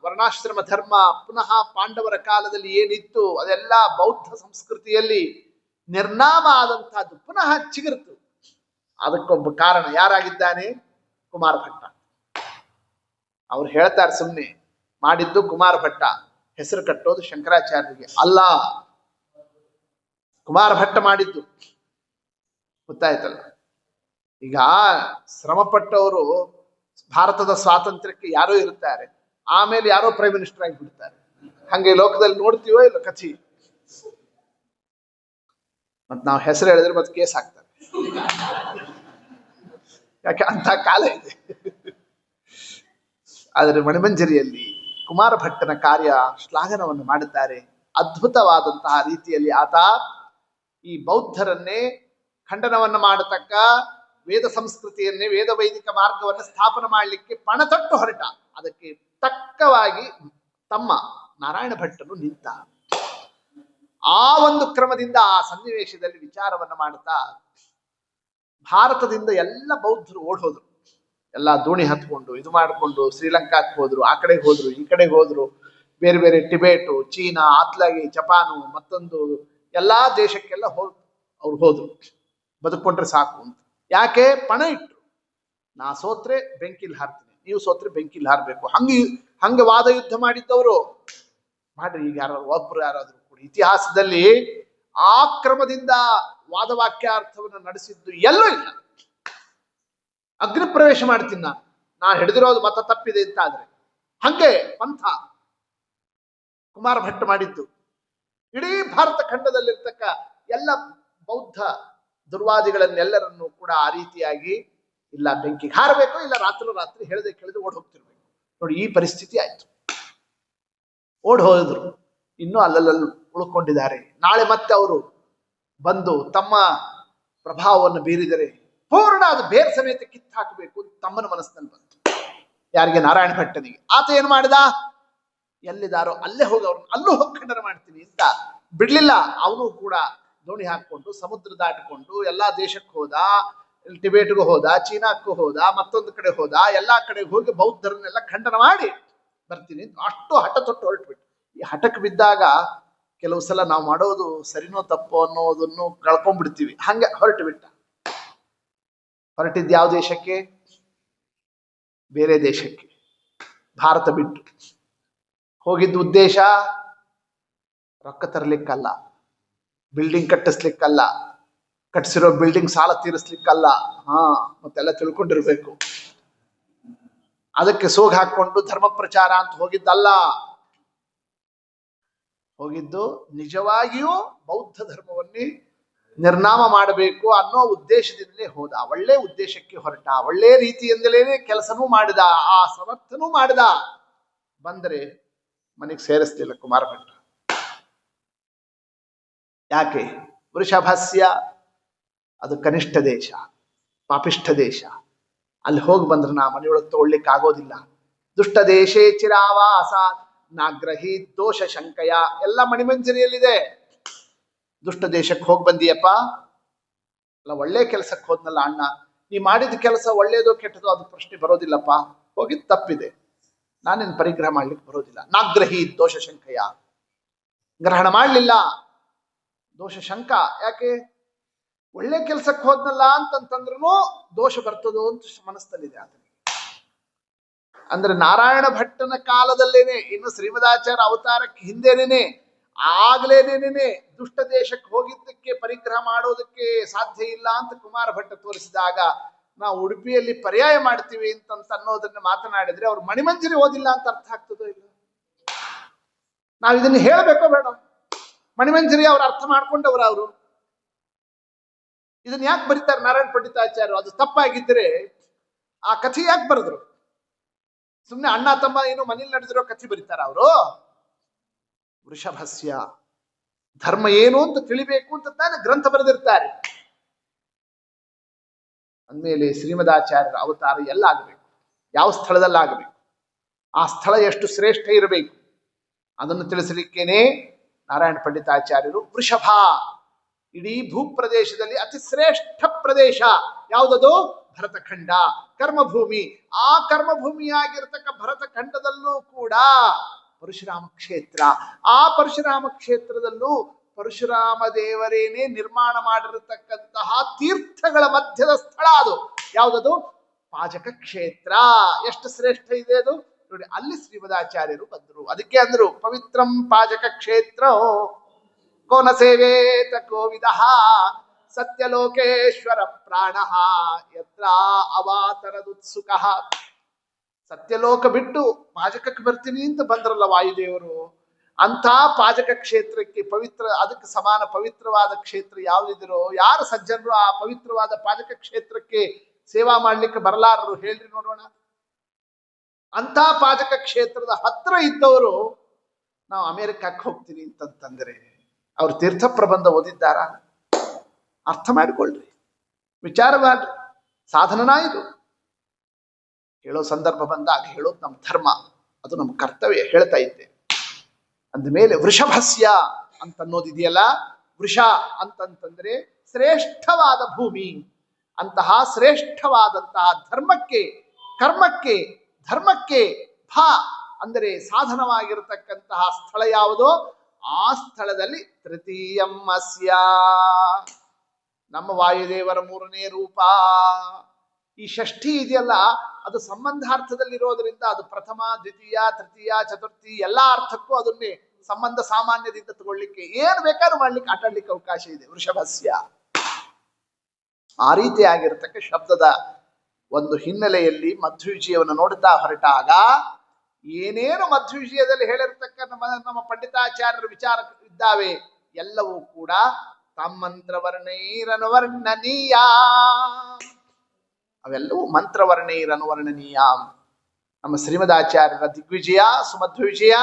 ವರ್ಣಾಶ್ರಮ ಧರ್ಮ ಪುನಃ ಪಾಂಡವರ ಕಾಲದಲ್ಲಿ ಏನಿತ್ತು ಅದೆಲ್ಲ ಬೌದ್ಧ ಸಂಸ್ಕೃತಿಯಲ್ಲಿ ನಿರ್ನಾಮ ಆದಂತಹದ್ದು ಪುನಃ ಚಿಗುರ್ತು. ಅದಕ್ಕೊಬ್ಬ ಕಾರಣ ಯಾರಾಗಿದ್ದಾನೆ? ಕುಮಾರ ಭಟ್ಟ. ಅವ್ರು ಹೇಳ್ತಾರೆ ಸುಮ್ಮನೆ ಮಾಡಿದ್ದು ಕುಮಾರ ಭಟ್ಟ, ಹೆಸರು ಕಟ್ಟೋದು ಶಂಕರಾಚಾರ್ಯರಿಗೆ ಅಲ್ಲ, ಕುಮಾರ ಭಟ್ಟ ಮಾಡಿದ್ದು. ಗೊತ್ತಾಯ್ತಲ್ಲ. ಈಗ ಶ್ರಮಪಟ್ಟವರು ಭಾರತದ ಸ್ವಾತಂತ್ರ್ಯಕ್ಕೆ ಯಾರೋ ಇರ್ತಾರೆ, ಆಮೇಲೆ ಯಾರೋ ಪ್ರೈಮ್ ಮಿನಿಸ್ಟರ್ ಆಗಿ ಬಿಡ್ತಾರೆ. ಹಂಗೆ ಲೋಕದಲ್ಲಿ ನೋಡ್ತೀವೋ ಇಲ್ಲ ಕಥಿ. ಮತ್ ನಾವು ಹೆಸರು ಹೇಳಿದ್ರೆ ಮತ್ತೆ ಕೇಸ್ ಹಾಕ್ತಾರೆ, ಯಾಕೆ ಅಂತ ಕಾಲ ಇದೆ. ಆದರೆ ಮಣಿಮಂಜರಿಯಲ್ಲಿ ಕುಮಾರ ಭಟ್ಟನ ಕಾರ್ಯ ಶ್ಲಾಘನವನ್ನು ಮಾಡುತ್ತಾರೆ. ಅದ್ಭುತವಾದಂತಹ ರೀತಿಯಲ್ಲಿ ಆತ ಈ ಬೌದ್ಧರನ್ನೇ ಖಂಡನವನ್ನು ಮಾಡತಕ್ಕ ವೇದ ಸಂಸ್ಕೃತಿಯನ್ನೇ, ವೇದ ವೈದಿಕ ಮಾರ್ಗವನ್ನು ಸ್ಥಾಪನೆ ಮಾಡಲಿಕ್ಕೆ ಪಣತೊಟ್ಟು ಹೊರಟ. ಅದಕ್ಕೆ ತಕ್ಕವಾಗಿ ತಮ್ಮ ನಾರಾಯಣ ಭಟ್ಟನು ನಿಂತ. ಆ ಒಂದು ಕ್ರಮದಿಂದ ಆ ಸನ್ನಿವೇಶದಲ್ಲಿ ವಿಚಾರವನ್ನು ಮಾಡುತ್ತಾ ಭಾರತದಿಂದ ಎಲ್ಲ ಬೌದ್ಧರು ಓಡೋದ್ರು. ಎಲ್ಲ ದೋಣಿ ಹತ್ಕೊಂಡು ಇದು ಮಾಡಿಕೊಂಡು ಶ್ರೀಲಂಕಾಕ್ಕೆ ಹೋದ್ರು, ಆ ಕಡೆಗೆ ಹೋದ್ರು, ಈ ಕಡೆಗೆ ಹೋದ್ರು. ಬೇರೆ ಬೇರೆ ಟಿಬೇಟು, ಚೀನಾ, ಆತ್ಲಾಗಿ, ಜಪಾನು, ಮತ್ತೊಂದು ಎಲ್ಲಾ ದೇಶಕ್ಕೆಲ್ಲ ಅವ್ರು ಹೋದ್ರು. ಬದುಕೊಂಡ್ರೆ ಸಾಕು ಅಂತ. ಯಾಕೆ? ಪಣ ಇಟ್ರು. ನಾ ಸೋತ್ರೆ ಬೆಂಕಿಲ್ ಹಾರ್ತೀನಿ, ನೀವು ಸೋತ್ರೆ ಬೆಂಕಿಲ್ ಹಾರ್ಬೇಕು. ಹಂಗೆ ವಾದ ಯುದ್ಧ ಮಾಡಿದ್ದವರು ಮಾಡ್ರಿ. ಈಗ ಒಬ್ರು ಯಾರಾದ್ರು ಕೂಡ ಇತಿಹಾಸದಲ್ಲಿ ಆ ಕ್ರಮದಿಂದ ವಾದವಾಕ್ಯಾರ್ಥವನ್ನು ನಡೆಸಿದ್ದು ಎಲ್ಲೂ ಇಲ್ಲ. ಅಗ್ನಿ ಪ್ರವೇಶ ಮಾಡ್ತೀನಿ ನಾನು ಹಿಡಿದಿರೋದು ಮತ ತಪ್ಪಿದೆ ಅಂತ ಆದ್ರೆ ಹಂಗೆ ಪಂಥ ಕುಮಾರ ಭಟ್ಟ ಮಾಡಿದ್ದು. ಇಡೀ ಭಾರತ ಖಂಡದಲ್ಲಿರ್ತಕ್ಕ ಎಲ್ಲ ಬೌದ್ಧ ದುರ್ವಾದಿಗಳನ್ನೆಲ್ಲರನ್ನು ಕೂಡ ಆ ರೀತಿಯಾಗಿ ಇಲ್ಲ ಬೆಂಕಿಗೆ ಹಾರಬೇಕು, ಇಲ್ಲ ರಾತ್ರಿ ಹೇಳದೆ ಕೇಳದೆ ಓಡ್ ಹೋಗ್ತಿರ್ಬೇಕು. ನೋಡಿ, ಈ ಪರಿಸ್ಥಿತಿ ಆಯ್ತು. ಓಡ್ ಹೋದ್ರು. ಇನ್ನೂ ಅಲ್ಲಲ್ಲಿ ಉಳ್ಕೊಂಡಿದ್ದಾರೆ. ನಾಳೆ ಮತ್ತೆ ಅವರು ಬಂದು ತಮ್ಮ ಪ್ರಭಾವವನ್ನು ಬೀರಿದರೆ ಪೂರ್ಣ ಅದು ಬೇರೆ ಸಮೇತ ಕಿತ್ತು ಹಾಕಬೇಕು ತಮ್ಮನ ಮನಸ್ಸಿನಲ್ಲಿ ಬಂತು. ಯಾರಿಗೆ? ನಾರಾಯಣ ಭಟ್ಟನಿಗೆ. ಆತ ಏನ್ ಮಾಡಿದ? ಎಲ್ಲಿದಾರೋ ಅಲ್ಲೇ ಹೋಗಿ ಅವ್ರನ್ನ ಅಲ್ಲೂ ಹೋಗಿ ಖಂಡನ ಮಾಡ್ತೀನಿ ಅಂತ ಬಿಡ್ಲಿಲ್ಲ. ಅವನು ಕೂಡ ದೋಣಿ ಹಾಕೊಂಡು ಸಮುದ್ರ ದಾಟಿಕೊಂಡು ಎಲ್ಲಾ ದೇಶಕ್ಕೆ ಹೋದ. ಟಿಬೇಟ್ಗೂ ಹೋದ, ಚೀನಾಕ್ಕೂ ಹೋದ, ಮತ್ತೊಂದು ಕಡೆ ಹೋದ. ಎಲ್ಲಾ ಕಡೆ ಹೋಗಿ ಬೌದ್ಧರನ್ನೆಲ್ಲ ಖಂಡನ ಮಾಡಿ ಬರ್ತೀನಿ. ಅಷ್ಟು ಹಠ ತೊಟ್ಟು ಹೊರಟುಬಿಟ್ಟು. ಈ ಹಠಕ್ಕೆ ಬಿದ್ದಾಗ ಕೆಲವು ಸಲ ನಾವು ಮಾಡೋದು ಸರಿನೋ ತಪ್ಪೋ ಅನ್ನೋದನ್ನು ಕಳ್ಕೊಂಡ್ಬಿಡ್ತೀವಿ. ಹಂಗೆ ಹೊರಟು ಬಿಟ್ಟ. ಹೊರಟಿದ್ದು ಯಾವ ದೇಶಕ್ಕೆ? ಬೇರೆ ದೇಶಕ್ಕೆ. ಭಾರತ ಬಿಟ್ಟು ಹೋಗಿದ್ದ ಉದ್ದೇಶ ರೊಕ್ಕ ತರಲಿಕ್ಕಲ್ಲ, ಬಿಲ್ಡಿಂಗ್ ಕಟ್ಟಿಸ್ಲಿಕ್ಕಲ್ಲ, ಕಟ್ಟಿಸಿರೋ ಬಿಲ್ಡಿಂಗ್ ಸಾಲ ತೀರಿಸ್ಲಿಕ್ಕಲ್ಲ. ಮತ್ತೆಲ್ಲ ತಿಳ್ಕೊಂಡಿರ್ಬೇಕು. ಅದಕ್ಕೆ ಸೋಗ್ ಹಾಕೊಂಡು ಧರ್ಮ ಪ್ರಚಾರ ಅಂತ ಹೋಗಿದ್ದಲ್ಲ. ಹೋಗಿದ್ದು ನಿಜವಾಗಿಯೂ ಬೌದ್ಧ ಧರ್ಮವನ್ನೇ ನಿರ್ನಾಮ ಮಾಡಬೇಕು ಅನ್ನೋ ಉದ್ದೇಶದಿಂದಲೇ ಹೋದ. ಒಳ್ಳೆ ಉದ್ದೇಶಕ್ಕೆ ಹೊರಟ. ಒಳ್ಳೆ ರೀತಿಯಿಂದಲೇ ಕೆಲಸನೂ ಮಾಡಿದ, ಆ ಸಮರ್ಥನೂ ಮಾಡಿದ. ಬಂದರೆ ಮನೆಗೆ ಸೇರಿಸ್ತಿಲ್ಲ ಕುಮಾರ ಭಟ್ಟ. ಯಾಕೆ? ವೃಷಭಸ್ಯ ಅದು ಕನಿಷ್ಠ ದೇಶ, ಪಾಪಿಷ್ಠ ದೇಶ. ಅಲ್ಲಿ ಹೋಗಿ ಬಂದ್ರೆ ನಾ ಮನೆಯೊಳಗೆ ತಗೊಳ್ಲಿಕ್ಕೆ ಆಗೋದಿಲ್ಲ. ದುಷ್ಟ ದೇಶೇ ಚಿರಾವಾಸ ನಾಗ್ರಹಿ ದೋಷ ಶಂಕಯ ಎಲ್ಲ ಮಣಿಮಂಜರಿಯಲ್ಲಿದೆ. ದುಷ್ಟ ದೇಶಕ್ಕೆ ಹೋಗಿ ಬಂದಿಯಪ್ಪ, ಅಲ್ಲ ಒಳ್ಳೆ ಕೆಲಸಕ್ಕೆ ಹೋದ್ನಲ್ಲ ಅಣ್ಣ, ನೀ ಮಾಡಿದ ಕೆಲಸ ಒಳ್ಳೇದೋ ಕೆಟ್ಟದೋ ಅದು ಪ್ರಶ್ನೆ ಬರೋದಿಲ್ಲಪ್ಪ. ಹೋಗಿದ್ ತಪ್ಪಿದೆ, ನಾನೇನು ಪರಿಗ್ರಹ ಮಾಡ್ಲಿಕ್ಕೆ ಬರೋದಿಲ್ಲ. ನಾಗ್ರಹಿ ದೋಷ ಶಂಕಯ, ಗ್ರಹಣ ಮಾಡ್ಲಿಲ್ಲ, ದೋಷ ಶಂಕ. ಯಾಕೆ? ಒಳ್ಳೆ ಕೆಲ್ಸಕ್ಕೆ ಹೋದ್ನಲ್ಲ ಅಂತಂತಂದ್ರೂ ದೋಷ ಬರ್ತದೋ ಅಂತ ಮನಸ್ಸಲ್ಲಿದೆ ಆತನಿಗೆ. ಅಂದ್ರೆ ನಾರಾಯಣ ಭಟ್ಟನ ಕಾಲದಲ್ಲೇನೆ, ಇನ್ನು ಶ್ರೀಮದಾಚಾರ್ಯ ಅವತಾರಕ್ಕೆ ಹಿಂದೆನೇನೆ ಆಗ್ಲೇನೇನೆ ದುಷ್ಟ ದೇಶಕ್ಕೆ ಹೋಗಿದ್ದಕ್ಕೆ ಪರಿಗ್ರಹ ಮಾಡೋದಕ್ಕೆ ಸಾಧ್ಯ ಇಲ್ಲ ಅಂತ ಕುಮಾರ ಭಟ್ಟ ತೋರಿಸಿದಾಗ ನಾವು ಉಡುಪಿಯಲ್ಲಿ ಪರ್ಯಾಯ ಮಾಡ್ತೀವಿ ಅಂತ ಅನ್ನೋದನ್ನ ಮಾತನಾಡಿದ್ರೆ ಅವ್ರು ಮಣಿಮಂಜರಿ ಓದಿಲ್ಲ ಅಂತ ಅರ್ಥ ಆಗ್ತದೋ ಇಲ್ಲ? ನಾವ್ ಇದನ್ನ ಹೇಳಬೇಕೋ ಬೇಡ? ಮಣಿಮಂಜರಿ ಅವ್ರು ಅರ್ಥ ಮಾಡ್ಕೊಂಡವ್ರು ಅವರು ಇದನ್ನ ಯಾಕೆ ಬರೀತಾರೆ ನಾರಾಯಣ ಪಂಡಿತಾಚಾರ್ಯರು? ಅದು ತಪ್ಪಾಗಿದ್ರೆ ಆ ಕಥೆ ಯಾಕೆ ಬರೆದ್ರು? ಸುಮ್ನೆ ಅಣ್ಣ ತಮ್ಮ ಏನು ಮನೇಲಿ ನಡೆದಿರೋ ಕಥೆ ಬರೀತಾರ ಅವರು? ವೃಷಭಸ್ಯ ಧರ್ಮ ಏನು ಅಂತ ತಿಳಿಬೇಕು ಅಂತ ತಾನೇ ಗ್ರಂಥ ಬರೆದಿರ್ತಾರೆ. ಅಂದ್ಮೇಲೆ ಶ್ರೀಮದಾಚಾರ್ಯರ ಅವತಾರ ಎಲ್ಲ ಆಗಬೇಕು, ಯಾವ ಸ್ಥಳದಲ್ಲಿ ಆಗಬೇಕು, ಆ ಸ್ಥಳ ಎಷ್ಟು ಶ್ರೇಷ್ಠ ಇರಬೇಕು ಅದನ್ನು ತಿಳಿಸಲಿಕ್ಕೇನೆ ನಾರಾಯಣ ಪಂಡಿತಾಚಾರ್ಯರು ವೃಷಭ, ಇಡೀ ಭೂಪ್ರದೇಶದಲ್ಲಿ ಅತಿ ಶ್ರೇಷ್ಠ ಪ್ರದೇಶ ಯಾವುದದು? ಭರತಖಂಡ, ಕರ್ಮಭೂಮಿ. ಆ ಕರ್ಮಭೂಮಿಯಾಗಿರ್ತಕ್ಕ ಭರತಖಂಡದಲ್ಲೂ ಕೂಡ ಪರಶುರಾಮ ಕ್ಷೇತ್ರ. ಆ ಪರಶುರಾಮ ಕ್ಷೇತ್ರದಲ್ಲೂ ಪರಶುರಾಮ ದೇವರೇನೆ ನಿರ್ಮಾಣ ಮಾಡಿರತಕ್ಕಂತಹ ತೀರ್ಥಗಳ ಮಧ್ಯದ ಸ್ಥಳ ಅದು. ಯಾವುದದು? ಪಾಜಕ ಕ್ಷೇತ್ರ. ಎಷ್ಟು ಶ್ರೇಷ್ಠ ಇದೆ ಅದು ನೋಡಿ. ಅಲ್ಲಿ ಶ್ರೀಮದಾಚಾರ್ಯರು ಬಂದರು. ಅದಕ್ಕೆ ಅಂದ್ರು ಪವಿತ್ರಂ ಪಾಜಕ ಕ್ಷೇತ್ರ ಕೋನ ಸೇವೇತ ಕೋವಿದಃ ಸತ್ಯಲೋಕೇಶ್ವರ ಪ್ರಾಣ ಯತ್ರ ಅವಾತರದುತ್ಸುಕಃ. ಸತ್ಯಲೋಕ ಬಿಟ್ಟು ಪಾಜಕಕ್ಕೆ ಬರ್ತೀನಿ ಅಂತ ಬಂದ್ರಲ್ಲ ವಾಯುದೇವರು, ಅಂತ ಪಾಜಕ ಕ್ಷೇತ್ರಕ್ಕೆ ಪವಿತ್ರ, ಅದಕ್ಕೆ ಸಮಾನ ಪವಿತ್ರವಾದ ಕ್ಷೇತ್ರ ಯಾವುದಿರೋ, ಯಾರು ಸಜ್ಜನರು ಆ ಪವಿತ್ರವಾದ ಪಾಜಕ ಕ್ಷೇತ್ರಕ್ಕೆ ಸೇವಾ ಮಾಡ್ಲಿಕ್ಕೆ ಬರಲಾರರು ಹೇಳ್ರಿ ನೋಡೋಣ. ಅಂತ ಪಾಜಕ ಕ್ಷೇತ್ರದ ಹತ್ರ ಇದ್ದವರು ನಾವು ಅಮೆರಿಕಕ್ಕೆ ಹೋಗ್ತೀನಿ ಅಂತಂದ್ರೆ ಅವ್ರು ತೀರ್ಥ ಪ್ರಬಂಧ ಓದಿದ್ದಾರ? ಅರ್ಥ ಮಾಡಿಕೊಳ್ಳ್ರಿ, ವಿಚಾರ ಮಾಡ್ರಿ. ಸಾಧನನಾ ಇದು? ಹೇಳೋ ಸಂದರ್ಭ ಬಂದಾಗ ಹೇಳೋದು ನಮ್ಮ ಧರ್ಮ, ಅದು ನಮ್ಮ ಕರ್ತವ್ಯ, ಹೇಳ್ತಾ ಇದ್ದೆ. ಅಂದಮೇಲೆ ವೃಷಭಸ್ಯ ಅಂತನ್ನೋದಿದೆಯಲ್ಲ, ವೃಷ ಅಂತಂತಂದ್ರೆ ಶ್ರೇಷ್ಠವಾದ ಭೂಮಿ. ಅಂತಹ ಶ್ರೇಷ್ಠವಾದಂತಹ ಧರ್ಮಕ್ಕೆ, ಕರ್ಮಕ್ಕೆ, ಧರ್ಮಕ್ಕೆ ಭಾ ಅಂದರೆ ಸಾಧನವಾಗಿರತಕ್ಕಂತಹ ಸ್ಥಳ ಯಾವುದೋ ಆ ಸ್ಥಳದಲ್ಲಿ ತೃತೀಯಂ ಅಸ್ಯ, ನಮ್ಮ ವಾಯುದೇವರ ಮೂರನೇ ರೂಪ. ಈ ಷಷ್ಠಿ ಇದೆಯಲ್ಲ, ಅದು ಸಂಬಂಧಾರ್ಥದಲ್ಲಿರೋದ್ರಿಂದ ಅದು ಪ್ರಥಮ, ದ್ವಿತೀಯ, ತೃತೀಯ, ಚತುರ್ಥಿ ಎಲ್ಲಾ ಅರ್ಥಕ್ಕೂ ಅದನ್ನೇ ಸಂಬಂಧ ಸಾಮಾನ್ಯದಿಂದ ತಗೊಳ್ಳಿಕ್ಕೆ ಏನು ಬೇಕಾದ್ರೂ ಮಾಡ್ಲಿಕ್ಕೆ ಆಟಾಡ್ಲಿಕ್ಕೆ ಅವಕಾಶ ಇದೆ. ವೃಷಭಸ್ಯ ಆ ರೀತಿಯಾಗಿರ್ತಕ್ಕ ಶಬ್ದದ ಒಂದು ಹಿನ್ನೆಲೆಯಲ್ಲಿ ಮಧ್ವವಿಜಯವನ್ನು ನೋಡುತ್ತಾ ಹೊರಟಾಗ ಏನೇನು ಮಧ್ವವಿಜಯದಲ್ಲಿ ಹೇಳಿರ್ತಕ್ಕ ನಮ್ಮ ಪಂಡಿತಾಚಾರ್ಯರ ವಿಚಾರ ಇದ್ದಾವೆ ಎಲ್ಲವೂ ಕೂಡ ತಮ್ಮಂತ್ರವರ್ಣೈರನುವರ್ಣನೀಯ, ಅವೆಲ್ಲವೂ ಮಂತ್ರವರ್ಣೈರನುವರ್ಣನೀಯ. ನಮ್ಮ ಶ್ರೀಮದಾಚಾರ್ಯರ ದಿಗ್ವಿಜಯ, ಸುಮಧ್ವವಿಜಯ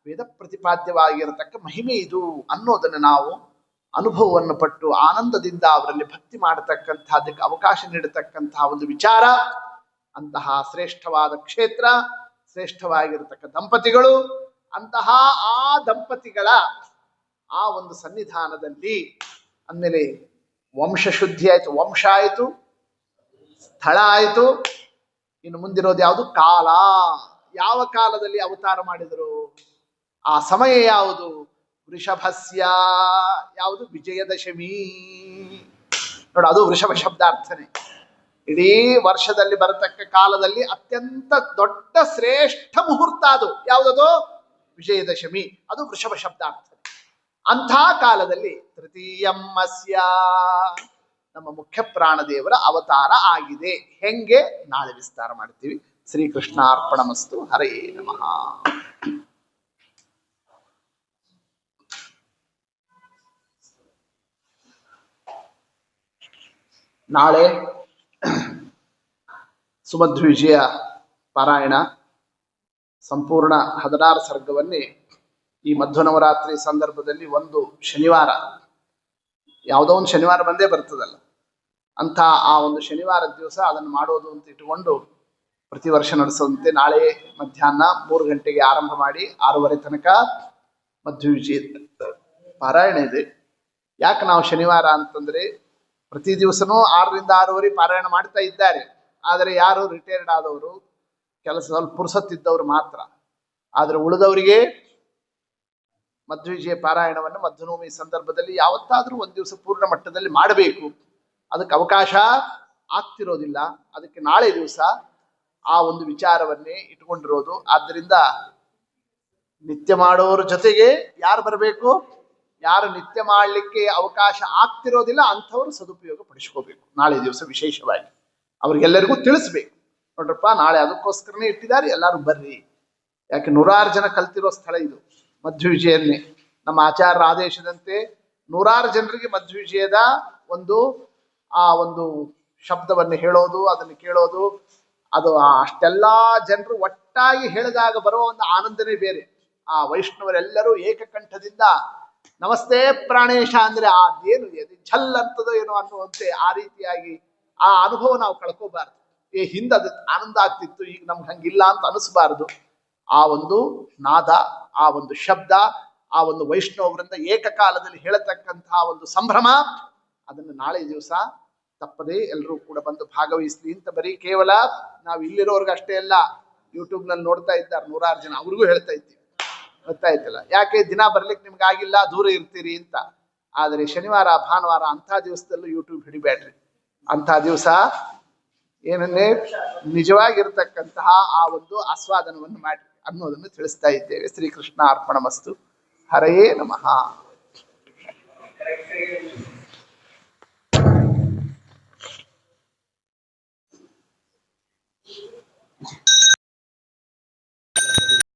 ವೇದ ಪ್ರತಿಪಾದ್ಯವಾಗಿರತಕ್ಕ ಮಹಿಮೆ ಇದು ಅನ್ನೋದನ್ನು ನಾವು ಅನುಭವವನ್ನು ಪಟ್ಟು ಆನಂದದಿಂದ ಅವರಲ್ಲಿ ಭಕ್ತಿ ಮಾಡತಕ್ಕಂಥದ್ದಕ್ಕೆ ಅವಕಾಶ ನೀಡತಕ್ಕಂತಹ ಒಂದು ವಿಚಾರ. ಅಂತಹ ಶ್ರೇಷ್ಠವಾದ ಕ್ಷೇತ್ರ, ಶ್ರೇಷ್ಠವಾಗಿರತಕ್ಕ ದಂಪತಿಗಳು, ಅಂತಹ ಆ ದಂಪತಿಗಳ ಆ ಒಂದು ಸನ್ನಿಧಾನದಲ್ಲಿ ಅಂದಮೇಲೆ ವಂಶಶುದ್ಧಿ ಆಯ್ತು, ವಂಶ ಆಯಿತು, ಸ್ಥಳ ಆಯಿತು. ಇನ್ನು ಮುಂದಿರೋದು ಯಾವುದು? ಕಾಲ. ಯಾವ ಕಾಲದಲ್ಲಿ ಅವತಾರ ಮಾಡಿದರು? ಆ ಸಮಯ ಯಾವುದು? ವೃಷಭಸ್ಯ ಯಾವುದು? ವಿಜಯದಶಮಿ. ನೋಡು, ಅದು ವೃಷಭ ಶಬ್ದಾರ್ಥನೆ. ಇಡೀ ವರ್ಷದಲ್ಲಿ ಬರತಕ್ಕ ಕಾಲದಲ್ಲಿ ಅತ್ಯಂತ ದೊಡ್ಡ ಶ್ರೇಷ್ಠ ಮುಹೂರ್ತ ಅದು. ಯಾವುದದು? ವಿಜಯದಶಮಿ. ಅದು ವೃಷಭ ಶಬ್ದಾರ್ಥನೆ. ಅಂಥ ಕಾಲದಲ್ಲಿ ತೃತೀಯಂ ಅಸ್ಯ ನಮ್ಮ ಮುಖ್ಯ ಪ್ರಾಣದೇವರ ಅವತಾರ ಆಗಿದೆ. ಹೆಂಗೆ? ನಾಳೆ ವಿಸ್ತಾರ ಮಾಡ್ತೀವಿ. ಶ್ರೀಕೃಷ್ಣಾರ್ಪಣಮಸ್ತು. ಹರೇ ನಮಃ. ನಾಳೆ ಸುಮಧ್ವವಿಜಯ ಪಾರಾಯಣ ಸಂಪೂರ್ಣ 16 ಸರ್ಗವನ್ನೇ ಈ ಮಧ್ವನವರಾತ್ರಿ ಸಂದರ್ಭದಲ್ಲಿ ಒಂದು ಶನಿವಾರ, ಯಾವುದೋ ಒಂದು ಶನಿವಾರ ಬಂದೇ ಬರ್ತದಲ್ಲ, ಅಂತ ಆ ಒಂದು ಶನಿವಾರದ ದಿವಸ ಅದನ್ನು ಮಾಡೋದು ಅಂತ ಇಟ್ಟುಕೊಂಡು ಪ್ರತಿ ವರ್ಷ ನಡೆಸುವಂತೆ ನಾಳೆ ಮಧ್ಯಾಹ್ನ 3 ಗಂಟೆಗೆ ಆರಂಭ ಮಾಡಿ 6:30 ತನಕ ಮಧ್ವವಿಜಯ ಪಾರಾಯಣ ಇದೆ. ಯಾಕೆ ನಾವು ಶನಿವಾರ ಅಂತಂದ್ರೆ ಪ್ರತಿ ದಿವಸನೂ 6ರಿಂದ 6:30 ಪಾರಾಯಣ ಮಾಡ್ತಾ ಇದ್ದಾರೆ. ಆದರೆ ಯಾರು ರಿಟೈರ್ಡ್ ಆದವರು, ಕೆಲಸ ಸ್ವಲ್ಪ ಪುರುಸತ್ತಿದ್ದವರು ಮಾತ್ರ. ಆದರೆ ಉಳಿದವರಿಗೆ ಮಧ್ವವಿಜಯ ಪಾರಾಯಣವನ್ನು ಮಧ್ವನವಮಿ ಸಂದರ್ಭದಲ್ಲಿ ಯಾವತ್ತಾದ್ರೂ ಒಂದು ದಿವಸ ಪೂರ್ಣ ಮಟ್ಟದಲ್ಲಿ ಮಾಡಬೇಕು. ಅದಕ್ಕೆ ಅವಕಾಶ ಆಗ್ತಿರೋದಿಲ್ಲ. ಅದಕ್ಕೆ ನಾಳೆ ದಿವಸ ಆ ಒಂದು ವಿಚಾರವನ್ನೇ ಇಟ್ಕೊಂಡಿರೋದು. ಆದ್ದರಿಂದ ನಿತ್ಯ ಮಾಡೋರ ಜೊತೆಗೆ ಯಾರು ಬರಬೇಕು? ಯಾರು ನಿತ್ಯ ಮಾಡಲಿಕ್ಕೆ ಅವಕಾಶ ಆಗ್ತಿರೋದಿಲ್ಲ ಅಂಥವ್ರು ಸದುಪಯೋಗ ಪಡಿಸ್ಕೋಬೇಕು. ನಾಳೆ ದಿವಸ ವಿಶೇಷವಾಗಿ ಅವ್ರಿಗೆಲ್ಲರಿಗೂ ತಿಳಿಸ್ಬೇಕು, ನೋಡ್ರಪ್ಪ ನಾಳೆ ಅದಕ್ಕೋಸ್ಕರನೇ ಇಟ್ಟಿದ್ದಾರೆ, ಎಲ್ಲರೂ ಬರ್ರಿ. ಯಾಕೆ 100 ಜನ ಕಲ್ತಿರೋ ಸ್ಥಳ ಇದು, ಮಧ್ವವಿಜಯನ್ನೇ. ನಮ್ಮ ಆಚಾರ್ಯರ ಆದೇಶದಂತೆ 100 ಜನರಿಗೆ ಮಧ್ವವಿಜಯದ ಒಂದು ಶಬ್ದವನ್ನು ಹೇಳೋದು, ಅದನ್ನು ಕೇಳೋದು, ಅದು ಅಷ್ಟೆಲ್ಲಾ ಜನರು ಒಟ್ಟಾಗಿ ಹೇಳಿದಾಗ ಬರೋ ಒಂದು ಆನಂದನೇ ಬೇರೆ. ಆ ವೈಷ್ಣವರೆಲ್ಲರೂ ಏಕಕಂಠದಿಂದ ನಮಸ್ತೆ ಪ್ರಾಣೇಶ ಅಂದ್ರೆ ಅದೇನು ಛಲ್ ಅಂತದೋ ಏನೋ ಅನ್ನುವಂತೆ ಆ ರೀತಿಯಾಗಿ ಆ ಅನುಭವ ನಾವು ಕಳ್ಕೋಬಾರ್ದು. ಹಿಂದೆ ಅದು ಆನಂದ ಆಗ್ತಿತ್ತು, ಈಗ ನಮ್ಗೆ ಹಂಗಿಲ್ಲ ಅಂತ ಅನಿಸ್ಬಾರ್ದು. ಆ ಒಂದು ನಾದ, ಆ ಒಂದು ಶಬ್ದ, ಆ ಒಂದು ವೈಷ್ಣವರಿಂದ ಏಕಕಾಲದಲ್ಲಿ ಹೇಳತಕ್ಕಂತಹ ಒಂದು ಸಂಭ್ರಮ, ಅದನ್ನು ನಾಳೆ ದಿವಸ ತಪ್ಪದೆ ಎಲ್ಲರೂ ಕೂಡ ಬಂದು ಭಾಗವಹಿಸ್ಲಿ ಅಂತ ಬರೀ ಕೇವಲ ನಾವು ಇಲ್ಲಿರೋರ್ಗೆ ಅಷ್ಟೇ ಅಲ್ಲ, ಯೂಟ್ಯೂಬ್ನಲ್ಲಿ ನೋಡ್ತಾ ಇದ್ದಾರೆ 100 ಜನ, ಅವ್ರಿಗೂ ಹೇಳ್ತಾ ಇದ್ದೀವಿ, ಗೊತ್ತಾಯ್ತಲ್ಲ. ಯಾಕೆ ದಿನ ಬರ್ಲಿಕ್ಕೆ ನಿಮ್ಗೆ ಆಗಿಲ್ಲ, ದೂರ ಇರ್ತೀರಿ ಅಂತ. ಆದರೆ ಶನಿವಾರ ಭಾನುವಾರ ಅಂಥ ದಿವಸದಲ್ಲೂ ಯೂಟ್ಯೂಬ್ ಹಿಡಿಬೇಡ್ರಿ. ಅಂಥ ದಿವಸ ಏನನ್ನೇ ನಿಜವಾಗಿರ್ತಕ್ಕಂತಹ ಆ ಒಂದು ಆಸ್ವಾದನವನ್ನು ಮಾಡಿ ಅನ್ನೋದನ್ನು ತಿಳಿಸ್ತಾ ಇದ್ದೇವೆ. ಶ್ರೀಕೃಷ್ಣ ಅರ್ಪಣಮಸ್ತು. ಹರಯೇ ನಮಃ.